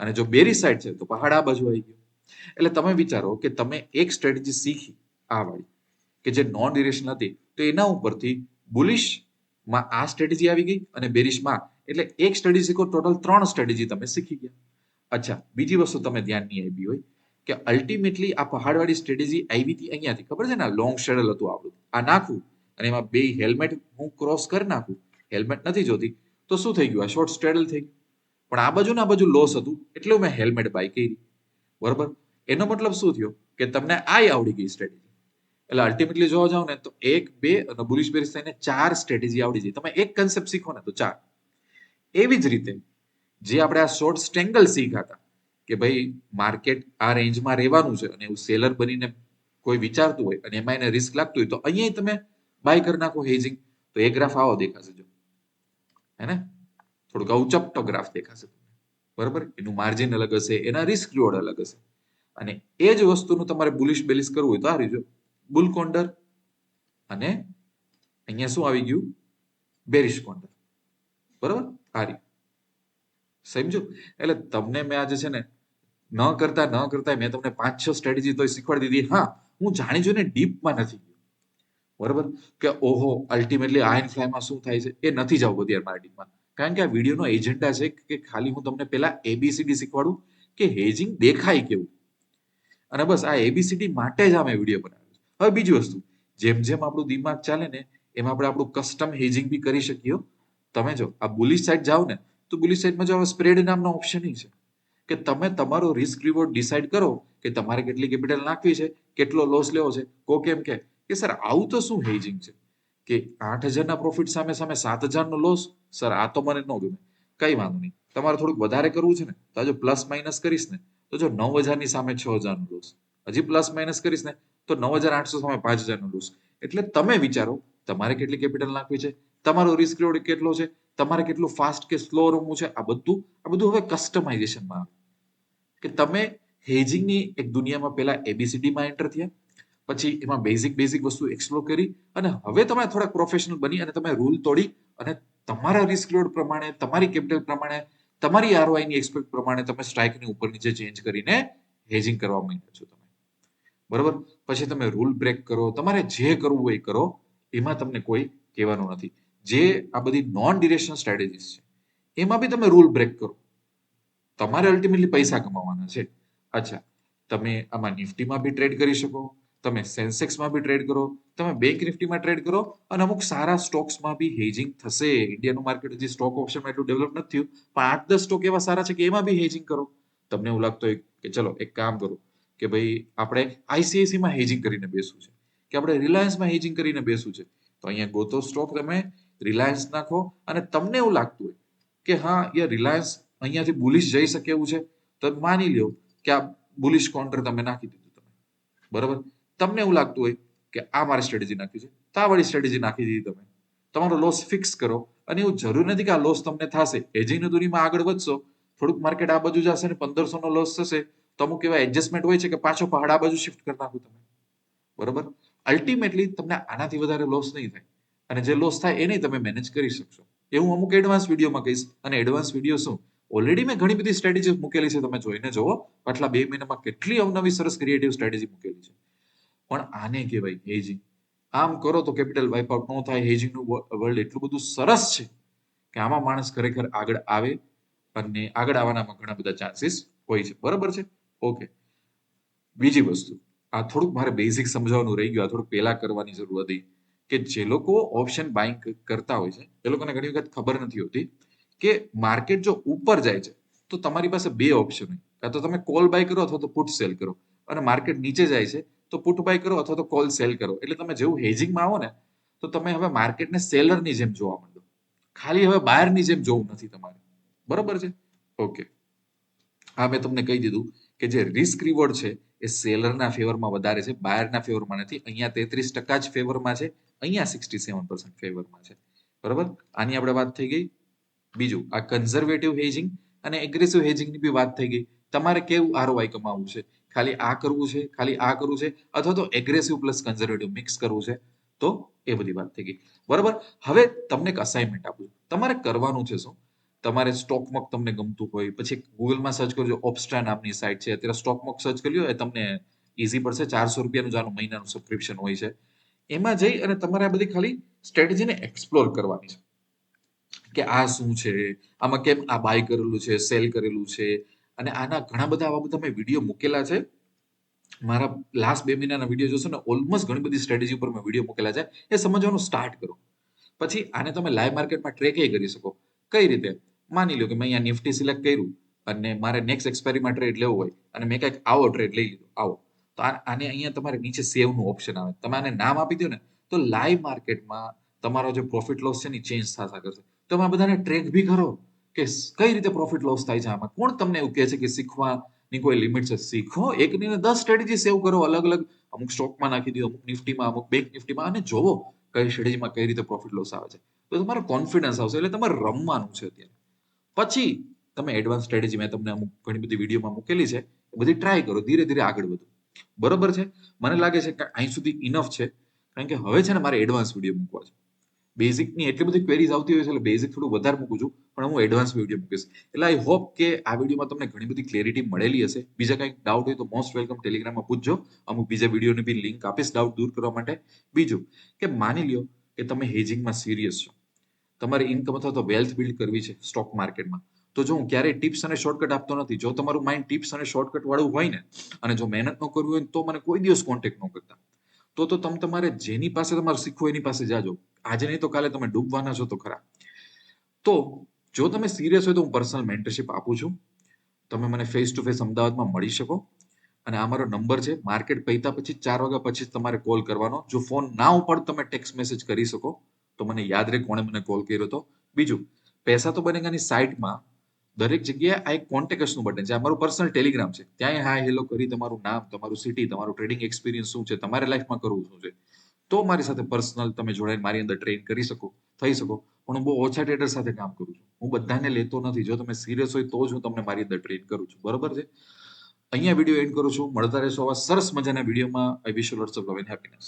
અને જો બેરી સાઈડ છે તો પહાડ આ બાજુ આવી ગયો. એટલે તમે વિચારો કે તમે એક સ્ટ્રેટેજી શીખી આ વાળી કે જે નોન ડિરેક્શન હતી, તો એના ઉપરથી બુલિશ માં આ સ્ટ્રેટેજી આવી ગઈ અને બેરિશમાં, એટલે એક સ્ટ્રેટેજી શીખો, ટોટલ 3 સ્ટ્રેટેજી તમે શીખી ગયા. અચ્છા, બીજી વસ્તુ તમે ધ્યાન નહીં આપી હોય કે અલ્ટિમેટલી આ પહાડવાળી સ્ટ્રેટેજી આવી હતી અહીંયાથી, ખબર છે ને, લોંગ શેડલ હતું આપણું, આ નાખું અને એમાં બે હેલ્મેટ હું ક્રોસ કરી નાખું, હેલ્મેટ નથી જોતી તો શું થઈ ગયું, આ શોર્ટ સ્ટ્રેડલ થઈ ગયું. પણ આ બાજુ ના બાજુ લોસ હતું એટલે મેં હેલ્મેટ બાય કરી, બરોબર. એનો મતલબ શું થયો કે તમને આ આવડી ગઈ સ્ટ્રેટેજી. એટલે અલ્ટિમેટલી જોવા જાવ ને તો 1, 2 અને બુલિશ બેરિશ થઈને 4 સ્ટ્રેટેજી આવડી જાય. તમે એક કન્સેપ્ટ શીખો ને તો 4. એવી જ રીતે જે આપણે આ શોર્ટ સ્ટેંગલ શીખ્યા હતા કે ભાઈ માર્કેટ આ રેન્જમાં રહેવાનું છે અને એવું સેલર બનીને કોઈ વિચારતું હોય અને એમાં એને રિસ્ક લાગતું હોય તો અહીંયા તમે બાય કરી નાખો હેજિંગ, તો એ ગ્રાફ આવો દેખાશે, જો હે ને, થોડુંક આવું ચપટો ગ્રાફ દેખાશે, બરાબર. એનું માર્જિન અલગ હશે, એના રિસ્ક રિવોર્ડ અલગ હશે. અને એ જ વસ્તુનું તમારે બુલિશ બેલિશ કરવું હોય તો આ રીતે બુલ કોન્ડર અને અહીંયા શું આવી ગયું, બેરિશ કોન્ડર, બરાબર. આ રીતે સમજો. એટલે તમને મેં આજે છે ને ન કરતા મેં તમને 5-6 સ્ટ્રેટેજી તો શીખવાડી દીધી. હા, હું જાણી જોઈને ડીપમાં નથી ગયો, બરાબર, કે ઓહો અલ્ટિમેટલી આયન ફ્લાયમાં શું થાય છે એ નથી જવું બધી મારા ડીપમાં. કારણ કે આ વિડીયોનો એજન્ડા છે કે ખાલી હું તમને પહેલા એબીસીડી શીખવાડું કે હેજિંગ દેખાય કેવું, અને બસ આ એબીસીડી માટે જ અમે વિડીયો બનાવ્યો. હવે બીજી વસ્તુ, જેમ જેમ આપણું દિમાગ ચાલે ને એમ આપણે આપણું કસ્ટમ હેજિંગ બી કરી શકીએ. તમે જો આ બુલિશ સાઈડ જાઓ ને તો બુલિશ સાઈડમાં જો સ્પ્રેડ નામનો ઓપ્શન છે કે તમે તમારો રિસ્ક રિવોર્ડ ડિસાઈડ કરો કે તમારે કેટલી કેપિટલ નાખવી છે, કેટલો લોસ લેવો છે. કોક એમ કે સર આવું તો શું હેજિંગ છે કે 8,000 ના પ્રોફિટ સામે સામે 7,000 નો લોસ, સર આ તો મને ન ગમે. કઈ વાંધો નહીં, તમારે થોડુંક વધારે કરવું છે ને તો જો પ્લસ માઇનસ કરીશ ને તો જો 9,000 ની સામે 6,000 નો લોસ, હજી પ્લસ માઇનસ કરીશ ને તો 9,800 સામે 5,000 નો લોસ. એટલે તમે વિચારો તમારે કેટલી કેપિટલ નાખવી છે, તમારો રિસ્ક રિવોર્ડ કેટલો છે, તમારે કેટલું ફાસ્ટ કે સ્લો રમવું છે. આ બધું હવે કસ્ટમાઇઝેશનમાં આવે કે તમે હેજિંગની એક દુનિયામાં પહેલા એબીસીડી માં એન્ટર થયા, પછી એમાં બેઝિક વસ્તુ એક્સપ્લોર કરી અને હવે તમે થોડાક પ્રોફેશનલ બની અને તમે રૂલ તોડી અને તમારા રિસ્ક રિવોર્ડ પ્રમાણે, તમારી કેપિટલ પ્રમાણે, તમારી આરઓઆઈ ની એક્સપેક્ટ પ્રમાણે તમે સ્ટ્રાઇકની ઉપર નીચે ચેન્જ કરીને હેજિંગ કરવા માંગ્યા છો તમે, બરોબર. પછી તમે રૂલ બ્રેક કરો, તમારે જે કરવું હોય એ કરો, એમાં તમને કોઈ કહેવાનું નથી. જે આ બધી નોન ડિરેક્શનલ સ્ટ્રેટેજીસ છે એમાં બી તમે રૂલ બ્રેક કરો, તમારે અલ્ટિમેટલી પૈસા કમાવાના છે. અચ્છા, તમે આમાં નિફ્ટીમાં બી ટ્રેડ કરી શકો, તમે સેન્સેક્સમાં બી ટ્રેડ કરો, તમે બેંક નિફ્ટીમાં ટ્રેડ કરો અને અમુક સારા સ્ટોક્સમાં બી હેજિંગ થશે. ઇન્ડિયાનું માર્કેટ હજી સ્ટોક ઓપ્શનમાં એટલું ડેવલપ નથી થયું, પણ 8-10 સ્ટોક એવા સારા છે કે એમાં બી હેજિંગ કરો. તમને એવું લાગતું હોય કે ચલો એક કામ કરો કે ભાઈ આપણે આઈસીઆઈસીમાં હેજિંગ કરીને બેસવું છે કે આપણે રિલાયન્સમાં હેજિંગ કરીને બેસવું છે, તો અહીંયા ગોતો સ્ટોક તમે રિલાયન્સ નાખો અને તમને એવું લાગતું હોય કે હા યાર રિલાયન્સ અહીંયાથી બુલિશ જઈ શકે એવું છે, તો માની લ્યો કે આ બુલિશ કાઉન્ટર તમે નાખી દીધું તમે, બરાબર. તમને એવું લાગતું હોય કે આ મારી સ્ટ્રેટેજી નાખી છે તો આ વાળી સ્ટ્રેટેજી નાખી દીધી, તમે તમારો લોસ ફિક્સ કરો. અને એવું જરૂર નથી કે આ લોસ તમને થશે, હેજિંગની દુનિયામાં આગળ વધશો, થોડુંક માર્કેટ આ બાજુ જશે ને 1,500 નો લોસ થશે તો અમુક એવા એડજસ્ટમેન્ટ હોય છે કે પાછો પહાડ આ બાજુ શિફ્ટ કરી નાખો તમે, બરોબર. અલ્ટિમેટલી તમને આનાથી વધારે લોસ નહીં થાય અને જે લોસ થાય એને તમે મેનેજ કરી શકશો. એ હું અમુક એડવાન્સ વિડીયોમાં કહીશ. અને એડવાન્સ વિડીયો શું, ઓલરેડી મેં ઘણી બધી સ્ટ્રેટેજી મૂકેલી છે, તમે જોઈને જોવો. આટલા 2 મહિનામાં કેટલી અવનવી સરસ ક્રિએટિવ સ્ટ્રેટેજી મૂકેલી છે. પણ આને કહેવાય હેજિંગ. આમ કરો તો કેપિટલ વાઇપ આઉટ ન થાય. હેજિંગનું વર્લ્ડ એટલું બધું સરસ છે કે આમાં માણસ ખરેખર આગળ આવે અને આગળ આવવાના ઘણા બધા ચાન્સીસ હોય છે, બરાબર છે. ઓકે, બીજી વસ્તુ, આ થોડુંક મારે બેઝિક સમજાવવાનું રહી ગયું, આ થોડુંક પહેલા કરવાની જરૂર હતી કે જે લોકો ઓપ્શન બાઇંગ કરતા હોય છે એ લોકોને ઘણી વખત ખબર નથી હોતી કે માર્કેટ જો ઉપર જાય છે તો તમારી પાસે બે ઓપ્શન હોય, કાં તો તમે કોલ બાય કરો અથવા તો પુટ સેલ કરો, અને માર્કેટ નીચે જાય છે તો પુટ બાય કરો અથવા તો કોલ સેલ કરો. એટલે તમે જેવું હેજિંગમાં આવો ને તો તમે હવે માર્કેટને સેલરની જેમ જોવા માંડો, ખાલી હવે બાયરની જેમ જોવું નથી તમારે, બરોબર છે. ઓકે, આ મેં તમને કહી દીધું કે જે રિસ્ક રિવોર્ડ છે એ સેલરના ફેવરમાં વધારે છે, બાયરના ફેવરમાં નથી. અહીંયા 33% જ ફેવરમાં છે, અહીંયા 67% ફેવરમાં છે, બરોબર. આની આપણે વાત થઈ ગઈ. બીજું, આ કન્ઝર્વેટિવ હેજિંગ અને એગ્રેસિવ હેજિંગની બી વાત થઈ ગઈ. તમારે કેવું આરઓઆઈ કમાવવું છે, ખાલી આ કરવું છે, ખાલી આ કરવું છે, અથવા તો એગ્રેસિવ પ્લસ કન્ઝર્વેટિવ મિક્સ કરવું છે, તો એ બધી વાત થઈ ગઈ, બરોબર. હવે તમને એક અસાઇનમેન્ટ આપું છું, તમારે કરવાનું છે શું તમારે સ્ટોકમોક તમને ગમતું હોય, પછી ગૂગલમાં સર્ચ કરજો, ઓપ્સ્ટ્રા નામની સાઇટ છે, અત્યારે સ્ટોકમોક સર્ચ કરી લો, એ તમને ઈઝી પડશે. 400 રૂપિયાનું જ આનું મહિનાનું સબસ્ક્રિપ્શન હોય છે. એમાં જઈ અને તમારે આ બધી ખાલી સ્ટ્રેટેજીને એક્સપ્લોર કરવાની છે કે આ શું છે, આમાં કેમ આ બાય કરેલું છે, સેલ કરેલું છે, અને આના ઘણા બધા આવા બધા મેં વિડીયો મૂકેલા છે. મારા લાસ્ટ 2 મહિનાના વિડીયો જોશો ને, ઓલમોસ્ટ ઘણી બધી સ્ટ્રેટેજી ઉપર મેં વિડીયો મૂકેલા છે. એ સમજવાનું સ્ટાર્ટ કરો. પછી આને તમે લાઈવ માર્કેટમાં ટ્રેક કરી શકો. કઈ રીતે? માની લો કે મેં અહીંયા નિફ્ટી સિલેક્ટ કર્યું અને મારે નેક્સ્ટ એક્સપાયરીમાં ટ્રેડ લેવો હોય અને મેં કંઈક આવો ટ્રેડ લઈ લીધો, આવો, તો આને અહીંયા તમારે નીચે સેવનું ઓપ્શન આવે, તમે આને નામ આપી દો ને, તો લાઈવ માર્કેટમાં તમારો જે પ્રોફિટ લોસ છે ને ચેન્જ થતા કરશે. તમે આ બધાને ટ્રેક બી કરો કે કઈ રીતે પ્રોફિટ લોસ થાય છે આમાં. કોણ તમને એવું કહે છે કે શીખવાની કોઈ લિમિટ છે? શીખો, એક ની 10 સ્ટ્રેટેજી સેવ કરો, અલગ અલગ, અમુક સ્ટોકમાં નાખી દો, અમુક નિફ્ટીમાં, અમુક બેંક નિફ્ટીમાં, અને જોવો કઈ સ્ટ્રેટેજીમાં કઈ રીતે પ્રોફિટ લોસ આવે છે. તો તમારો કોન્ફિડન્સ આવશે. એટલે તમારે રમવાનું છે અત્યારે. પછી તમે એડવાન્સ સ્ટ્રેટેજી મેં તમને અમુક ઘણી બધી વિડીયોમાં મૂકેલી છે, એ બધી ટ્રાય કરો, ધીરે ધીરે આગળ વધો. બરોબર છે? મને લાગે છે કે અહીં સુધી ઇનફ છે, કારણ કે હવે છે ને મારે એડવાન્સ વિડીયો મૂકવા છે. બેઝિકની એટલી બધી ક્વેરીઝ આવતી હોય છે, એટલે બેઝિક થોડું વધારે મૂકું છું, પણ હું એડવાન્સ વિડીયો મૂકીશ. એટલે આઈ હોપ કે આ વિડીયોમાં તમને ઘણી બધી ક્લેરિટી મળેલી હશે. બીજા કંઈક ડાઉટ હોય તો મોસ્ટ વેલકમ ટેલિગ્રામમાં પૂછજો. અમુક બીજા વિડીયોની બી લિંક આપીશ ડાઉટ દૂર કરવા માટે. બીજું કે માની લ્યો કે તમે હેજિંગમાં સિરિયસ છો, તમારી ઇન્કમ અથવા તો વેલ્થ બિલ્ડ કરવી છે સ્ટોક માર્કેટમાં, તો જો હું ક્યારેય ટિપ્સ અને શોર્ટકટ આપતો નથી. જો તમારું માઇન્ડ ટિપ્સ અને શોર્ટકટ વાળું હોય ને, અને જો મહેનત ન કરવી હોય તો મને કોઈ દિવસ કોન્ટેક્ટ ન કરતા. તો તમે તમારે જેની પાસે તમારે શીખવું એની પાસે જાજો. આજે નહીં તો કાલે તમે ડૂબવાના છો તો ખરા. તો જો તમે સિરિયસ હોય તો હું પર્સનલ મેન્ટરશિપ આપું છું. તમે મને ફેસ ટુ ફેસ અમદાવાદમાં મળી શકો. અને આ મારો નંબર છે. માર્કેટ પૈતા પછી 4 વાગ્યા પછી તમારે કોલ કરવાનો. જો ફોન ના ઉપાડ તમે ટેક્સ્ટ મેસેજ કરી શકો, તો મને યાદ રહે કોણે મને કોલ કર્યો હતો. બીજું, પૈસા તો બનેગાની સાઇટમાં દરેક જગ્યાએ આ એક કોન્ટેક્ટનું બટન છે. આ મારું પર્સનલ ટેલિગ્રામ છે. ત્યાં હાય હેલો કરી તમારું નામ, તમારું સિટી, તમારું ટ્રેડિંગ એક્સપિરિયન્સ શું છે, તમારે લાઈફમાં કરવું શું છે, તો મારી સાથે પર્સનલ તમે જોડાઈને મારી અંદર ટ્રેન કરી શકો, થઈ શકો. પણ હું બહુ ઓછા ટ્રેડર સાથે કામ કરું છું. હું બધાને લેતો નથી. જો તમે સિરિયસ હોય તો જ હું તમને મારી અંદર ટ્રેન કરું છું. બરોબર છે? અહીંયા વિડીયો એન્ડ કરું છું. મળતા રહેશો આવા સરસ મજાના વિડીયોમાં. I wish you lots of love and happiness.